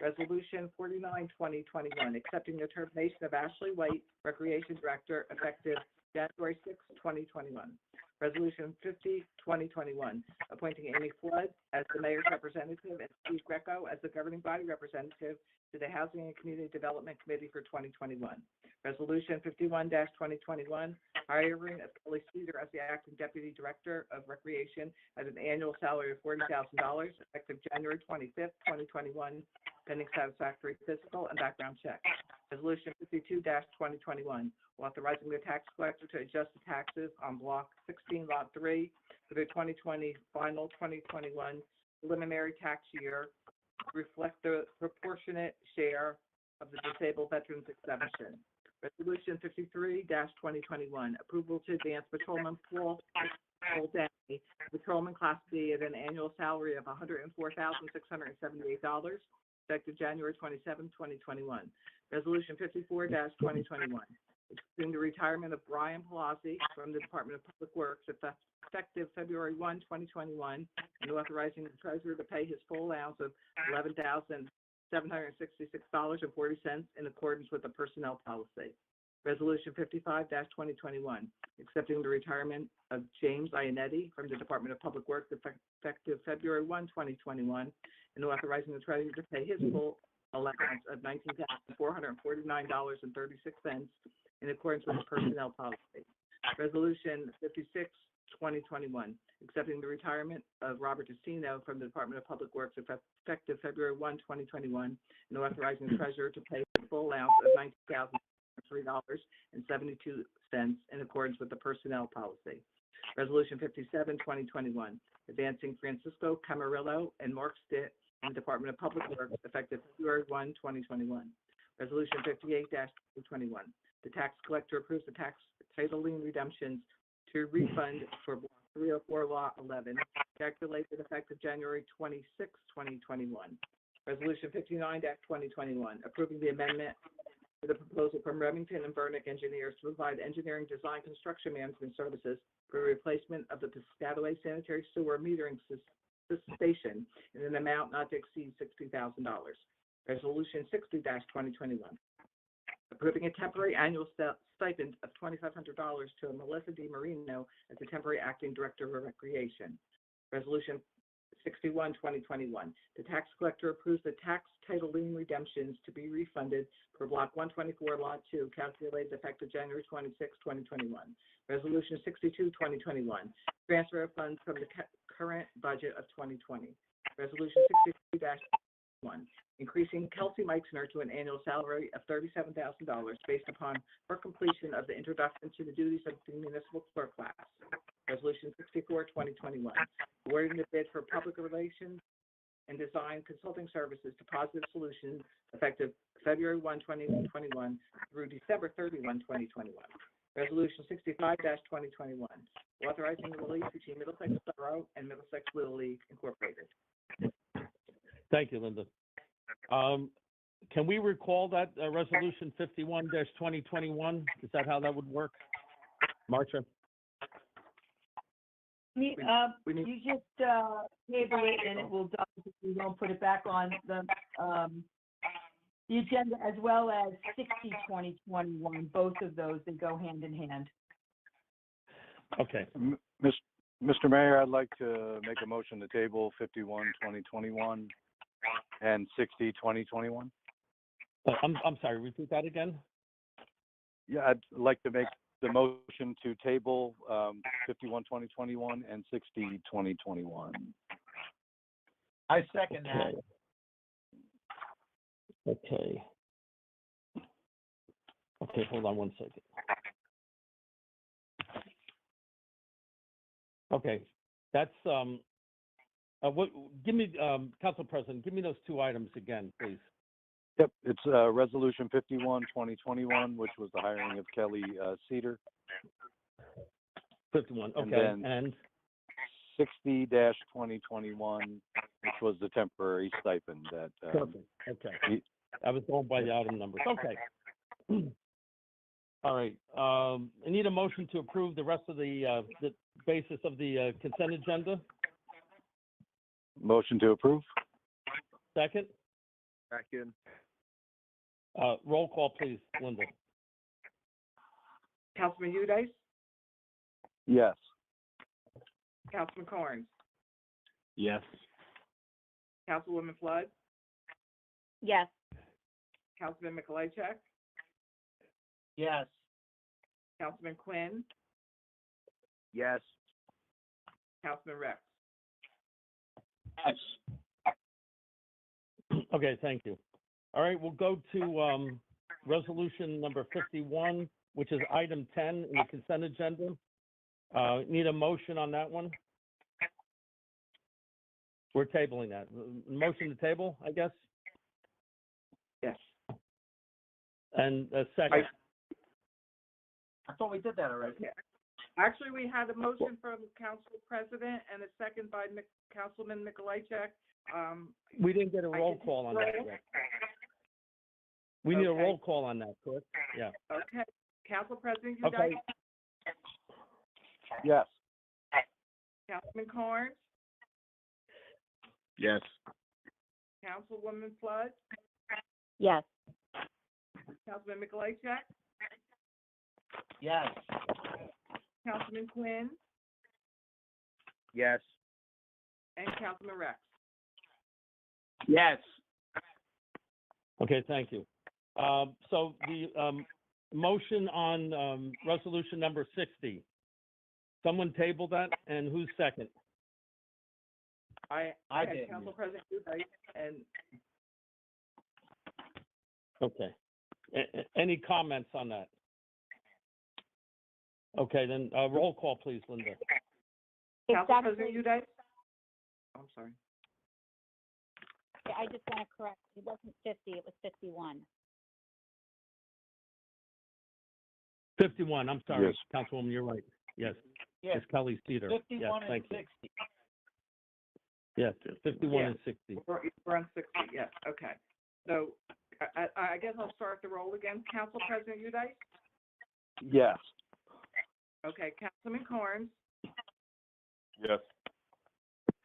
Resolution 49, 2021, accepting the termination of Ashley White, Recreation Director, effective January 6, 2021. Resolution 50, 2021, appointing Amy Flood as the mayor's representative and Steve Greco as the governing body representative to the Housing and Community Development Committee for 2021. Resolution 51-2021, hiring of Kelly Cedar as the acting deputy director of recreation at an annual salary of $40,000, effective January 25th, 2021, pending satisfactory physical and background check. Resolution 52-2021, authorizing the tax collector to adjust the taxes on Block 16, Lot 3 for the 2020 final 2021 preliminary tax year to reflect the proportionate share of the disabled veterans exemption. Resolution 53-2021, approval to advance Patrolman Paul Danny, Patrolman Class B at an annual salary of $104,678, effective January 27, 2021. Resolution 54-2021, accepting the retirement of Brian Palazzi from the Department of Public Works effective February 1, 2021, and authorizing the treasurer to pay his full allowance of $11,766.40 in accordance with the personnel policy. Resolution 55-2021, accepting the retirement of James Ionetti from the Department of Public Works effective February 1, 2021, and authorizing the treasurer to pay his full allowance of $19,449.36 in accordance with the personnel policy. Resolution 56-2021, accepting the retirement of Robert Destino from the Department of Public Works effective February 1, 2021, and authorizing the treasurer to pay the full allowance of $19,303.72 in accordance with the personnel policy. Resolution 57-2021, advancing Francisco Camarillo and Mark Stitt in the Department of Public Works effective February 1, 2021. Resolution 58-2021, the tax collector approves the tax title lien redemptions to refund for Block 304 Lot 11, calculated effective January 26, 2021. Resolution 59-2021, approving the amendment to the proposal from Remington and Burnick Engineers to provide engineering design construction management services for replacement of the Piscataway sanitary sewer metering station in an amount not to exceed $60,000. Resolution 60-2021, approving a temporary annual stipend of $2,500 to Melissa DiMarino as the temporary acting director of recreation. Resolution 61-2021, the tax collector approves the tax title lien redemptions to be refunded for Block 124, Lot 2, calculated effective January 26, 2021. Resolution 62-2021, transfer of funds from the current budget of 2020. Resolution 63-1, increasing Kelsey Meixner to an annual salary of $37,000 based upon her completion of the introduction to the duties of the municipal clerk class. Resolution 64-2021, awarding the bid for public relations and design consulting services to Positive Solutions effective February 1, 2021 through December 31, 2021. Resolution 65-2021, authorizing the release between Middlesex Borough and Middlesex Little League Incorporated. Thank you, Linda. Can we recall that Resolution 51-2021? Is that how that would work? Marcia? You just table it and it will double if we don't put it back on the agenda, as well as 60-2021, both of those that go hand in hand. Okay. Mr. Mayor, I'd like to make a motion to table 51-2021 and 60-2021. I'm sorry, repeat that again? Yeah, I'd like to make the motion to table 51-2021 and 60-2021. I second that. Okay. Okay, hold on one second. Okay, that's, give me, Council President, give me those two items again, please. Yep, it's Resolution 51-2021, which was the hiring of Kelly Cedar. 51, okay, and 60-2021, which was the temporary stipend that. Perfect, okay. I was going by the item numbers, okay. All right, I need a motion to approve the rest of the basis of the consent agenda. Motion to approve. Second? Second. Roll call, please, Linda. Councilman Udice, Yes. Councilman Carnes, Yes. Councilwoman Flood, Yes. Councilman Mikulajczyk, Yes. Councilman Quinn, Yes. Councilman Rex. Yes. Okay, thank you. All right, we'll go to resolution number 51, which is item 10 in the consent agenda. Need a motion on that one? We're tabling that. Motion to table, I guess? Yes. And a second. I thought we did that already. Actually, we had a motion from Council President and a second by Councilman Mikulajczyk. We didn't get a roll call on that yet. We need a Okay. roll call on that, correct? Yeah. Okay. Council President Okay. Eudyke? Yes. Councilman Carnes? Yes. Councilwoman Flood? Yes. Councilman Mikolajchak? Yes. Councilman Quinn? Yes. And Councilman Rex? Yes. Okay, thank you. So the motion on resolution number 60, someone table that, and who's second? I I had did. Council President Eudyke and Okay. Any comments on that? Okay, then roll call, please, Linda. It's Council actually, President Eudyke? I'm sorry. I just want to correct, it wasn't 50, it was 51. 51, I'm sorry, Yes. Councilwoman, you're right. Yes, Yes. it's Kelly Cedar. Yes, 51 and thank you. 60. Yes, 51 Yeah. and 60. We're on 60, yes, okay. So I guess I'll start the roll again. Council President Eudyke? Yes. Okay, Councilman Carnes? Yes.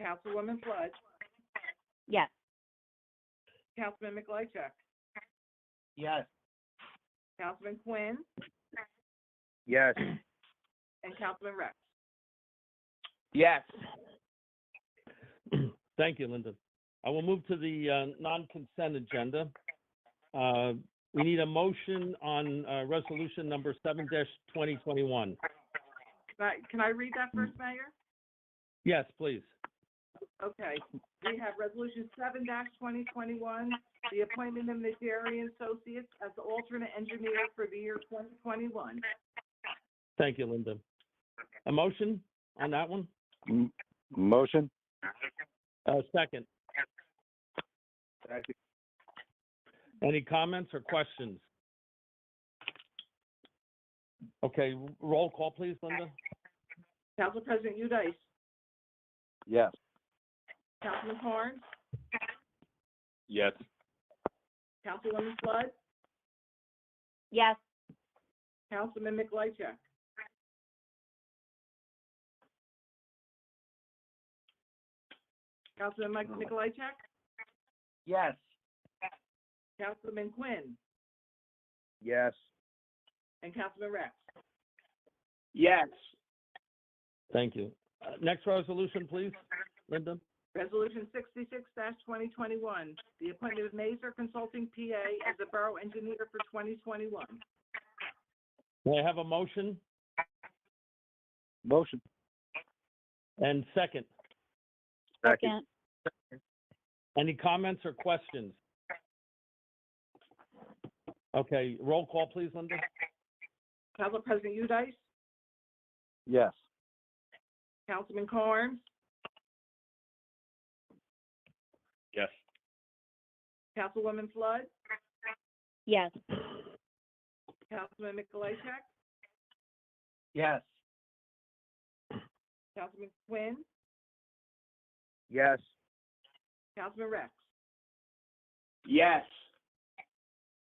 Councilwoman Flood? Yes. Councilman Mikolajchak? Yes. Councilman Quinn? Yes. And Councilman Rex? Yes. Thank you, Linda. I will move to the non-consent agenda. We need a motion on resolution number 7-2021. Can I read that first, Mayor? Yes, please. Okay, we have Resolution 7-2021, the appointment of Nigerian Associates as the alternate engineer for the year 2021. Thank you, Linda. A motion on that one? Motion? Second. Second. Any comments or questions? Okay, roll call, please, Linda. Council President Eudyke? Yes. Councilman Carnes? Yes. Councilwoman Flood? Yes. Councilman Mikolajchak? Councilman Mikolajchak? Yes. Councilman Quinn? Yes. And Councilman Rex? Yes. Thank you. Next resolution, please, Linda. Resolution 66-2021, the appointment of Mazer Consulting PA as the Borough Engineer for 2021. May I have a motion Motion? and second? Second. Any comments or questions? Okay, roll call, please, Linda. Council President Eudyke? Yes. Councilman Carnes? Yes. Councilwoman Flood? Yes. Councilman Mikolajchak? Yes. Councilman Quinn? Yes. Councilman Rex? Yes.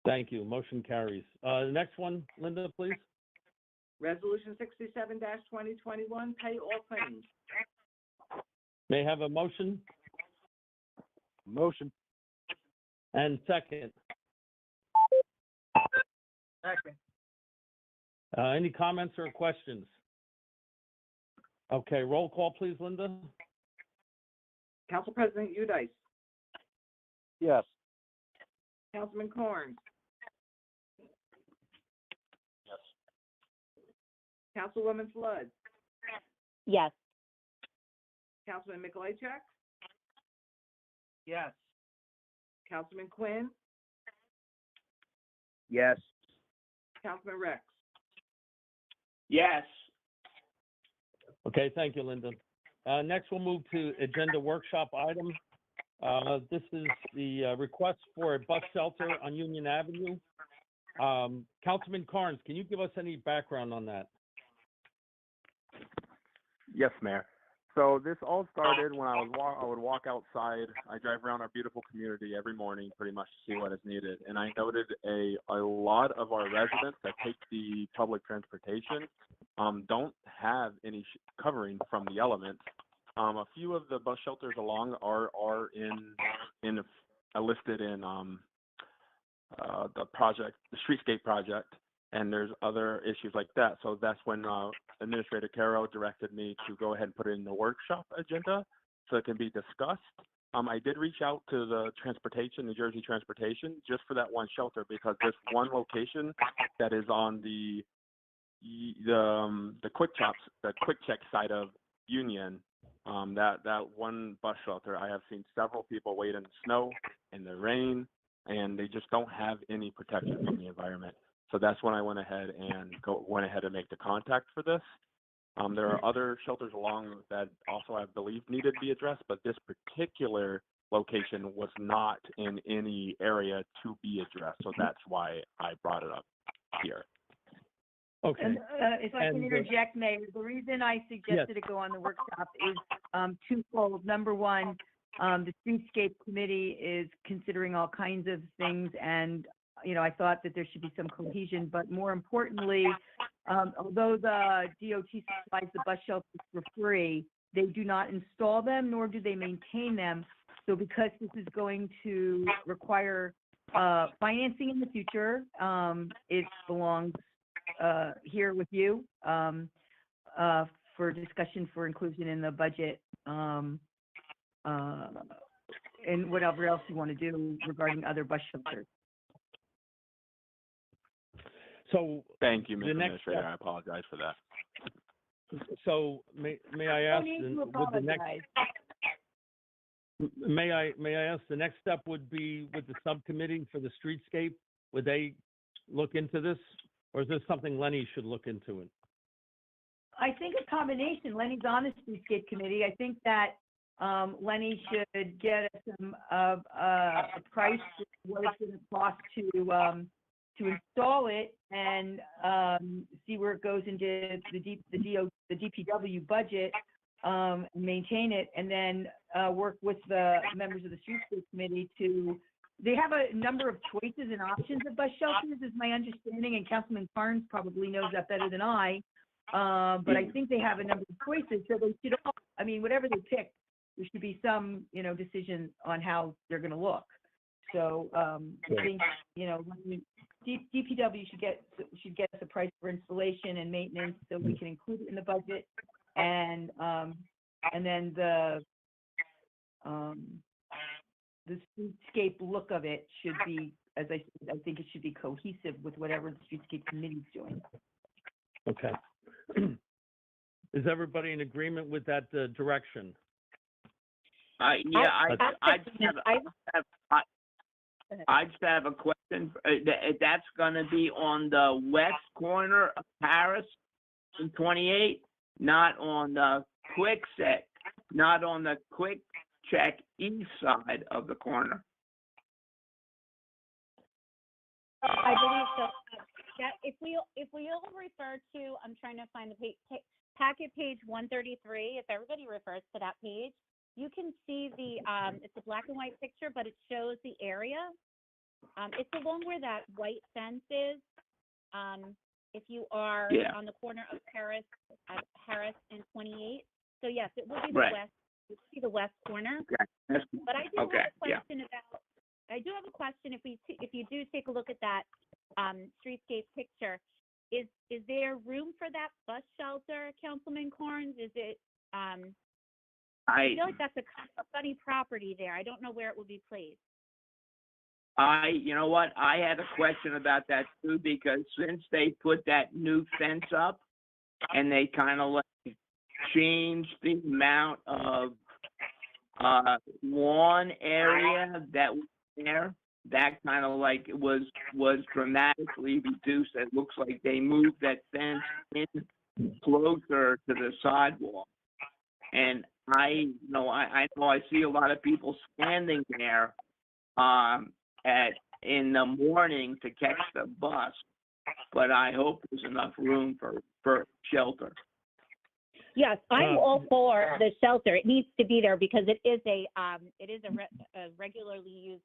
Thank you. Motion carries. The next one, Linda, please. Resolution 67-2021, pay all claims. May I have a motion Motion? and second? Second. Any comments or questions? Okay, roll call, please, Linda. Council President Eudyke? Yes. Councilman Carnes? Yes. Councilwoman Flood? Yes. Councilman Mikolajchak? Yes. Councilman Quinn? Yes. Councilman Rex? Yes. Okay, thank you, Linda. Next, we'll move to agenda workshop item. This is the request for a bus shelter on Union Avenue. Councilman Carnes, can you give us any background on that? Yes, Mayor. So this all started when I would walk outside. I drive around our beautiful community every morning pretty much to see what is needed. And I noted a lot of our residents that take the public transportation don't have any covering from the elements. A few of the bus shelters along are listed in the streetscape project, and there's other issues like that. So that's when Administrator Caro directed me to go ahead and put it in the workshop agenda so it can be discussed. I did reach out to the New Jersey Transportation, just for that one shelter, because this one location that is on the quick check side of Union, that one bus shelter, I have seen several people wait in the snow, in the rain, and they just don't have any protection from the environment. So that's when I went ahead and make the contact for this. There are other shelters along that also, I believe, needed to be addressed, but this particular location was not in any area to be addressed. So that's why I brought it up here. Okay. And if I can interject, Mayor, the reason I suggested it go on the workshop is twofold. Number one, the Streetscape Committee is considering all kinds of things, and I thought that there should be some cohesion, but more importantly, although the DOT supplies the bus shelters for free, they do not install them, nor do they maintain them. So because this is going to require financing in the future, it belongs here with you for discussion for inclusion in the budget, and whatever else you want to do regarding other bus shelters. So thank you, Mr. Administrator. I apologize for that. So may I ask? May I ask? The next step would be with the subcommittee for the streetscape. Would they look into this, or is this something Lenny should look into? It. I think a combination. Lenny's on the streetscape committee. I think that Lenny should get us a price for what it's going to cost to install it, and see where it goes into the DPW budget, maintain it, and then work with the members of the Streetscape Committee they have a number of choices and options of bus shelters, is my understanding, and Councilman Carnes probably knows that better than I. But I think they have a number of choices, so they should all, whatever they pick, there should be some, decision on how they're going to look. So I think, DPW should get us a price for installation and maintenance so we can include it in the budget, and then the streetscape look of it should be, as I think it should be cohesive with whatever the streetscape committee is doing. Okay. Is everybody in agreement with that direction? Yeah, I just have a question. That's going to be on the west corner of Paris and 28, not on the quick check east side of the corner. I believe so. Yeah, if we'll refer to, I'm trying to find the packet page 133. If everybody refers to that page, you can see it's a black and white picture, but it shows the area. It's along where that white fence is. If you are on the corner of Harris and 28. So yes, it will be the west. It will be the west corner. Okay. But I do have a question about. I do have a question. If you do take a look at that streetscape picture, is there room for that bus shelter, Councilman Carnes? Is it? I feel like that's a funny property there. I don't know where it will be placed. You know what? I had a question about that too, because since they put that new fence up and they kind of changed the amount of lawn area that was there, that kind of was dramatically reduced. It looks like they moved that fence in closer to the sidewalk. And I know I see a lot of people standing there in the morning to catch the bus, but I hope there's enough room for shelter. Yes, I'm all for the shelter. It needs to be there because it is a regularly used,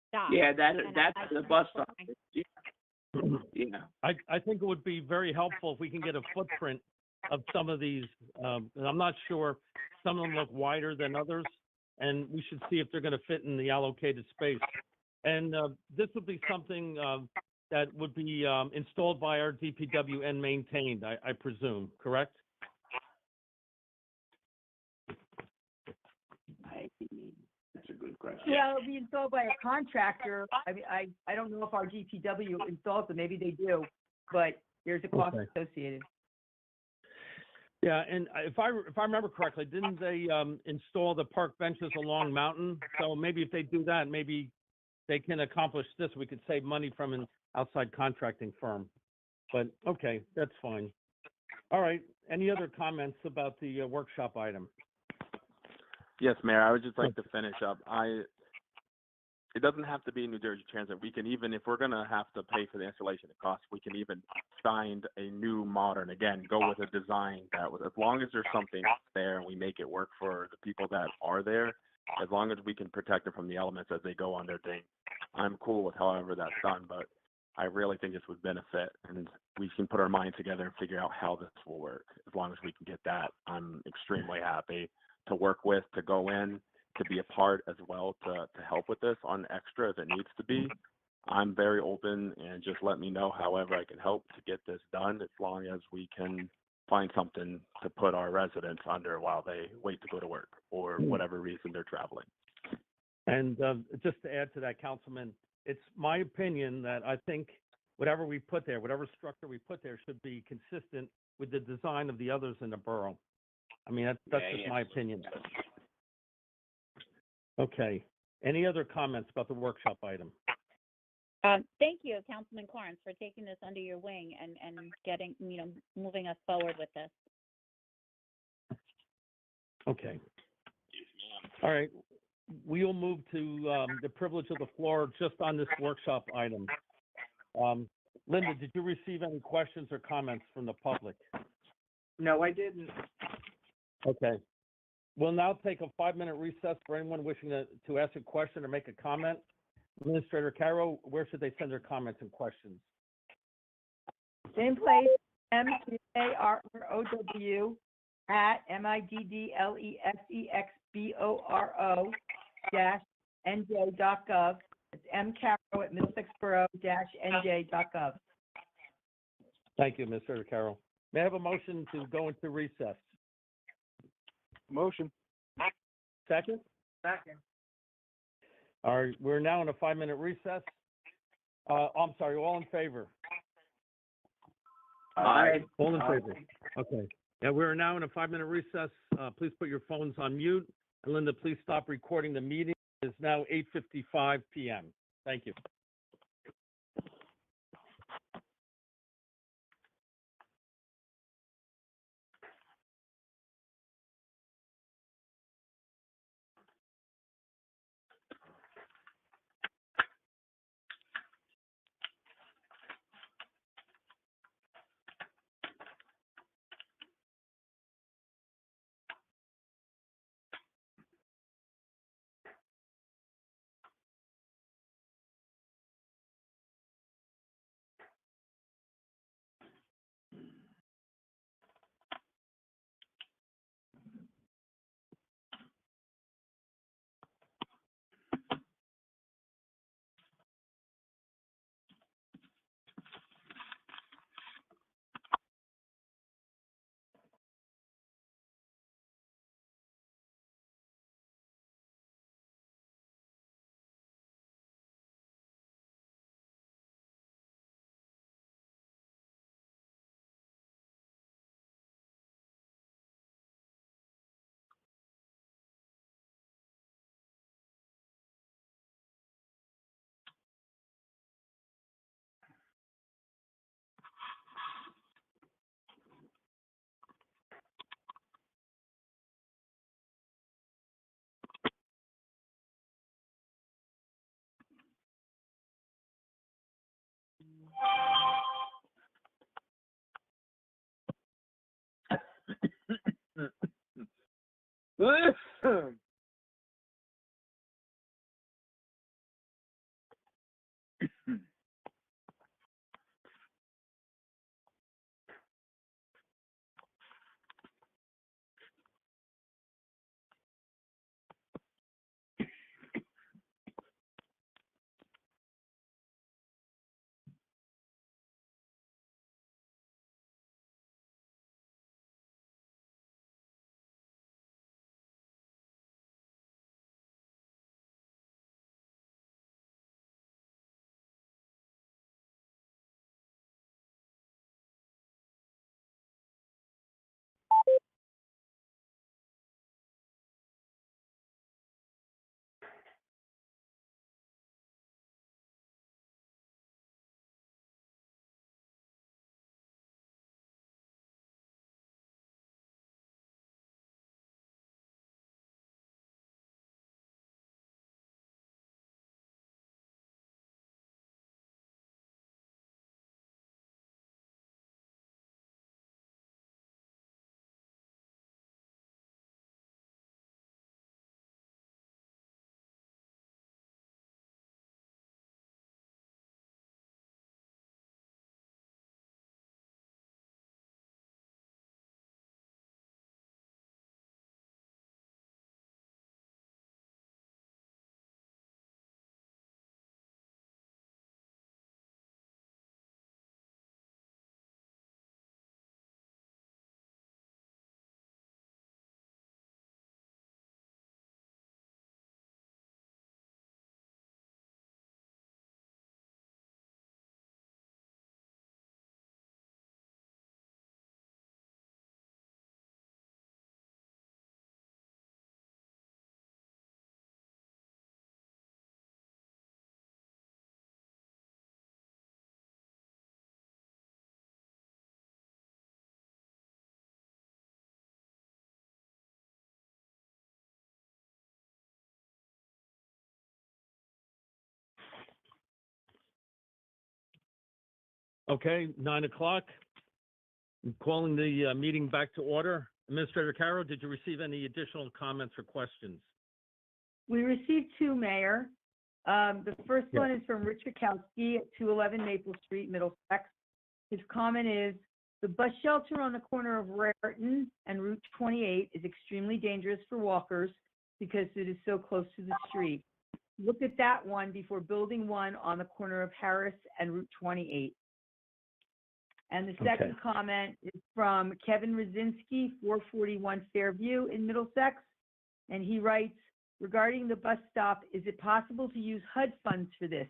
stop. Yeah, And that's I the think bus for stop. my- Yeah. I think it would be very helpful if we can get a footprint of some of these. And I'm not sure, some of them look wider than others, and we should see if they're gonna fit in the allocated space. And, this would be something, that would be, installed by our DPW and maintained, I presume, correct? That's a good question. Well, it'll be installed by a contractor. I don't know if our DPW installs them, maybe they do, but there's a cost Okay. associated. Yeah, and if I remember correctly, didn't they, install the park benches along Mountain? So maybe if they do that, maybe they can accomplish this. We could save money from an outside contracting firm. But, okay, that's fine. All right, any other comments about the workshop item? Yes, Mayor, I would just like to finish up. It doesn't have to be New Jersey Transit. We can even, if we're gonna have to pay for the installation costs, we can even find a new modern, again, go with a design that was, as long as there's something there and we make it work for the people that are there, as long as we can protect them from the elements as they go on their thing. I'm cool with however that's done, but I really think this would benefit, and we can put our minds together and figure out how this will work. As long as we can get that, I'm extremely happy to work with, to go in, to be a part as well, to help with this on extra if it needs to be. I'm very open, and just let me know however I can help to get this done, as long as we can find something to put our residents under while they wait to go to work or whatever reason they're traveling. And just to add to that, Councilman, it's my opinion that I think whatever we put there, whatever structure we put there should be consistent with the design of the others in the borough. I mean, that's just my opinion. Okay. Any other comments about the workshop item? Thank you, Councilman Clarence, for taking this under your wing and getting, moving us forward with this. Okay. All right. We'll move to the privilege of the floor just on this workshop item. Linda, did you receive any questions or comments from the public? No, I didn't. Okay. We'll now take a 5-minute recess for anyone wishing to ask a question or make a comment. Administrator Caro, where should they send their comments and questions? Same place, MCARROWU@MIDDLESEXBORO-NJ.gov. It's mcaro@middlesexborough-nj.gov. Thank you, Administrator Carroll. May I have a motion to go into recess? Motion. Second? Second. All right, we're now in a 5-minute recess. I'm sorry, all in favor? Aye. All in favor? Okay. Yeah, we're now in a 5-minute recess. Please put your phones on mute. And Linda, please stop recording the meeting. It's now 8:55 p.m. Thank you. Okay, 9 o'clock. I'm calling the meeting back to order. Administrator Carroll, did you receive any additional comments or questions? We received two, Mayor. The first Yeah. one is from Richard Kowski at 211 Maple Street, Middlesex. His comment is, the bus shelter on the corner of Raritan and Route 28 is extremely dangerous for walkers because it is so close to the street. Look at that one before building one on the corner of Harris and Route 28. And the second Okay. comment is from Kevin Rosinski, 441 Fairview in Middlesex. And he writes, regarding the bus stop, is it possible to use HUD funds for this?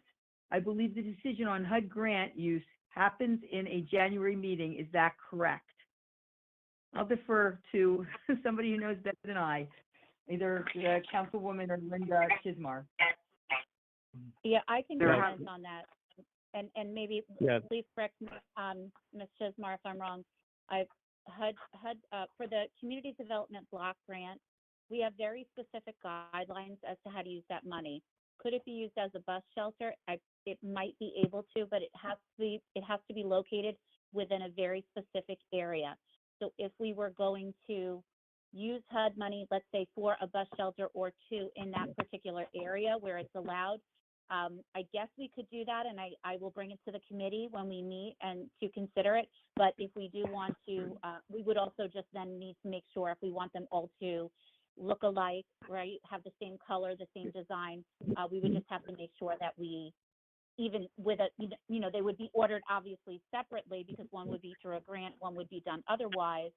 I believe the decision on HUD grant use happens in a January meeting. Is that correct? I'll defer to somebody who knows better than I, either Councilwoman or Linda Chismar. Yeah, I can There comment on that. And maybe, Yeah. please correct me, Ms. Chismar, if I'm wrong. HUD, for the Community Development Block Grant, we have very specific guidelines as to how to use that money. Could it be used as a bus shelter? It might be able to, but it has to be located within a very specific area. So if we were going to use HUD money, let's say for a bus shelter or two in that particular area where it's allowed, I guess we could do that, and I will bring it to the committee when we meet and to consider it. But if we do want to, we would also just then need to make sure if we want them all to look alike, right, have the same color, the same design, we would just have to make sure that we, even with a, they would be ordered obviously separately because one would be through a grant, one would be done otherwise.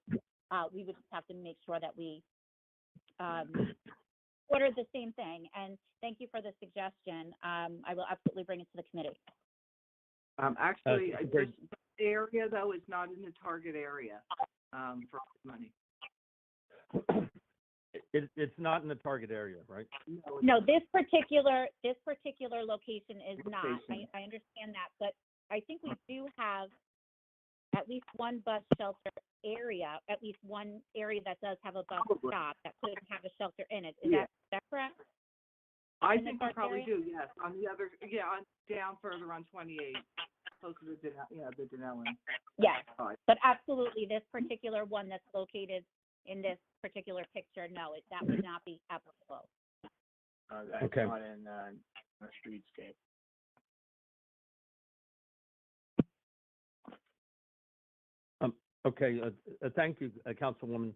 We would just have to make sure that we order the same thing. And thank you for the suggestion. I will absolutely bring it to the committee. Actually, great. this area though is not in the target area, for money. It's not in the target area, right? No, this particular location is not. I understand that, but I think we do have at least one bus shelter area, at least one area that does have a bus stop that could have a shelter in it. Is that correct? I In the think we park probably area? do, yes. On the other, on down further on 28, closer to the Denellen. Yes, but absolutely, this particular one that's located in this particular picture, no, that would not be applicable. That's Okay. not in a streetscape. Okay, thank you, Councilwoman.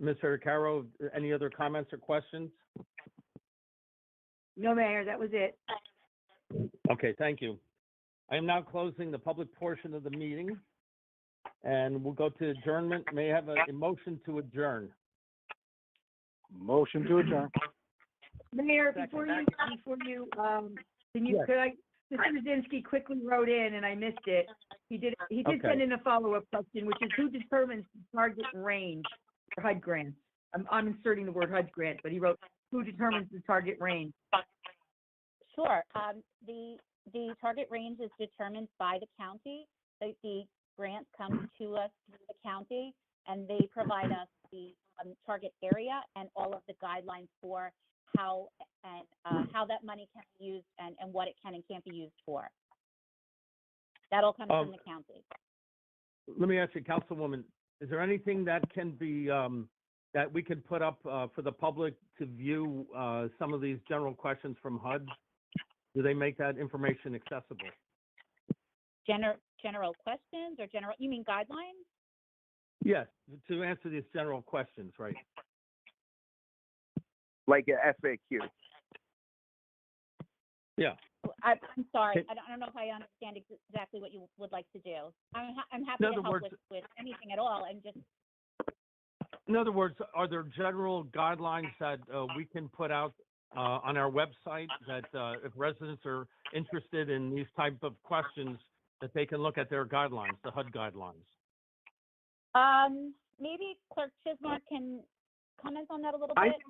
Mr. Caro, any other comments or questions? No, Mayor, that was it. Okay, thank you. I am now closing the public portion of the meeting, and we'll go to adjournment. May I have a motion to adjourn? Motion to adjourn. Mayor, Second. before you, can you, Yes. could I, Mr. Brzezinski quickly wrote in and I missed it. He did Okay. send in a follow-up question, which is who determines the target range for HUD grants? I'm inserting the word HUD grant, but he wrote, who determines the target range? Sure. The target range is determined by the county. The grants come to us through the county, and they provide us the target area and all of the guidelines for how that money can be used and what it can and can't be used for. That all comes from the county. Let me ask you, Councilwoman, is there anything that can be, that we can put up for the public to view some of these general questions from HUD? Do they make that information accessible? General questions or you mean guidelines? Yes, to answer these general questions, right? Like a FAQ. Yeah. I'm sorry. I don't know if I understand exactly what you would like to do. I'm happy In to other help words- with anything at all. I'm just, In other words, are there general guidelines that we can put out on our website that if residents are interested in these type of questions, that they can look at their guidelines, the HUD guidelines? maybe Clerk Chismark can comment on that a little I- bit.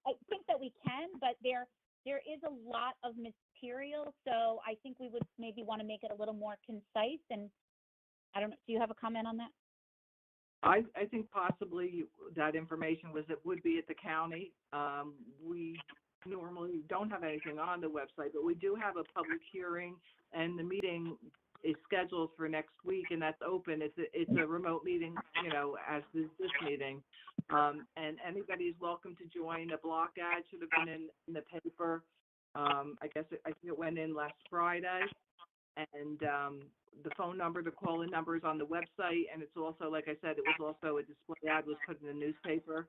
I think that we can, but there is a lot of material, so I think we would maybe want to make it a little more concise. And I don't know, do you have a comment on that? I think possibly that information would be at the county. We normally don't have anything on the website, but we do have a public hearing, and the meeting is scheduled for next week, and that's open. It's a remote meeting, as is this meeting. And anybody is welcome to join. A block ad should have been in the paper. I think it went in last Friday. And the phone number, the call-in number is on the website, and it's also, like I said, it was also a display ad was put in the newspaper.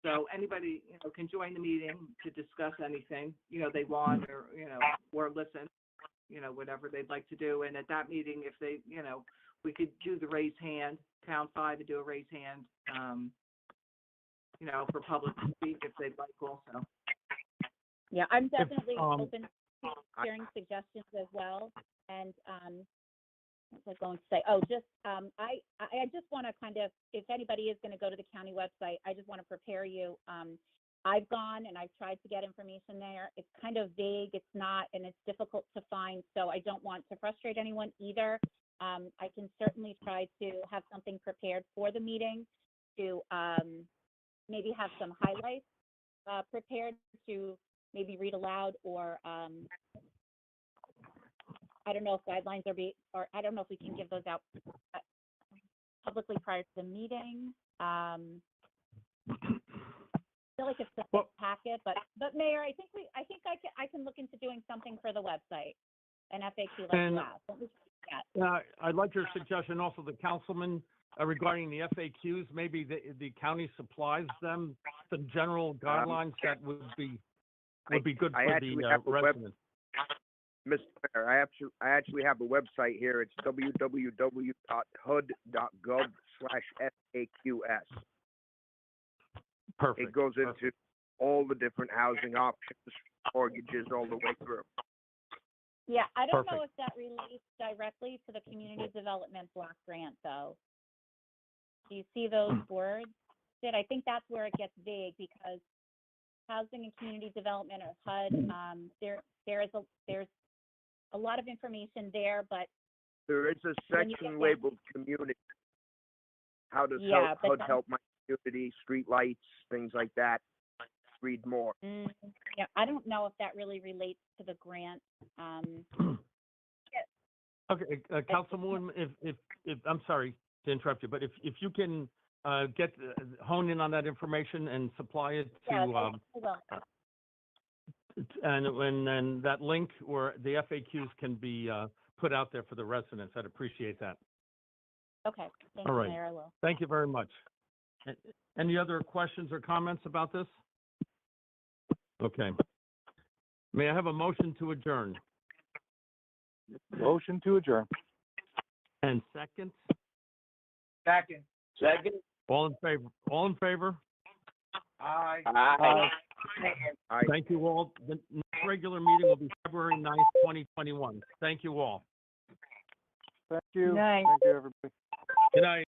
So anybody, can join the meeting to discuss anything, they want or listen, whatever they'd like to do. And at that meeting, if they, we could do the raise hand, count 5 and do a raise hand, for public to speak if they'd like also. Yeah, I'm definitely um, open to hearing suggestions as well. And what was I going to say? Oh, just I just want to kind of, if anybody is going to go to the county website, I just want to prepare you. I've gone and I've tried to get information there. It's kind of vague. It's not, and it's difficult to find. So I don't want to frustrate anyone either. I can certainly try to have something prepared for the meeting to maybe have some highlights prepared to maybe read aloud, or I don't know if guidelines or I don't know if we can give those out publicly prior to the meeting. I feel like it's just a packet, but Mayor, I think I can look into doing something for the website, an FAQ like And- that. Let me see that. I'd like your suggestion also, the councilman, regarding the FAQs. Maybe the county supplies them, some general guidelines that would be good I for actually the have a web- residents. Mr. Mayor, I actually have a website here. It's www.hud.gov/FAQS. Perfect. It goes perfect. into all the different housing options, mortgages, all the way through. Yeah, I don't know Perfect. if that relates directly to the community development block grant, though. Do you see those words? I think that's where it gets vague, because housing and community development or HUD, there's a lot of information there, but There is a When you get section down- labeled community. How does Yeah, but HUD then- help my community, street lights, things like that? Read more. yeah, I don't know if that really relates to the grant. Okay, Councilwoman, if I'm sorry to interrupt you, but if you can hone in on that information and supply it Yeah, to, I will. and then that link or the FAQs can be put out there for the residents. I'd appreciate that. Okay, thank All you, right. Mayor, I will. Thank you very much. Any other questions or comments about this? Okay. May I have a motion to adjourn? Motion to adjourn. And second? Second. Second? All in favor? All in favor? Aye. Aye. Aye. Thank you all. The next regular meeting will be February 9th, 2021. Thank you all. Thank you. Night. Thank you, everybody. Good night.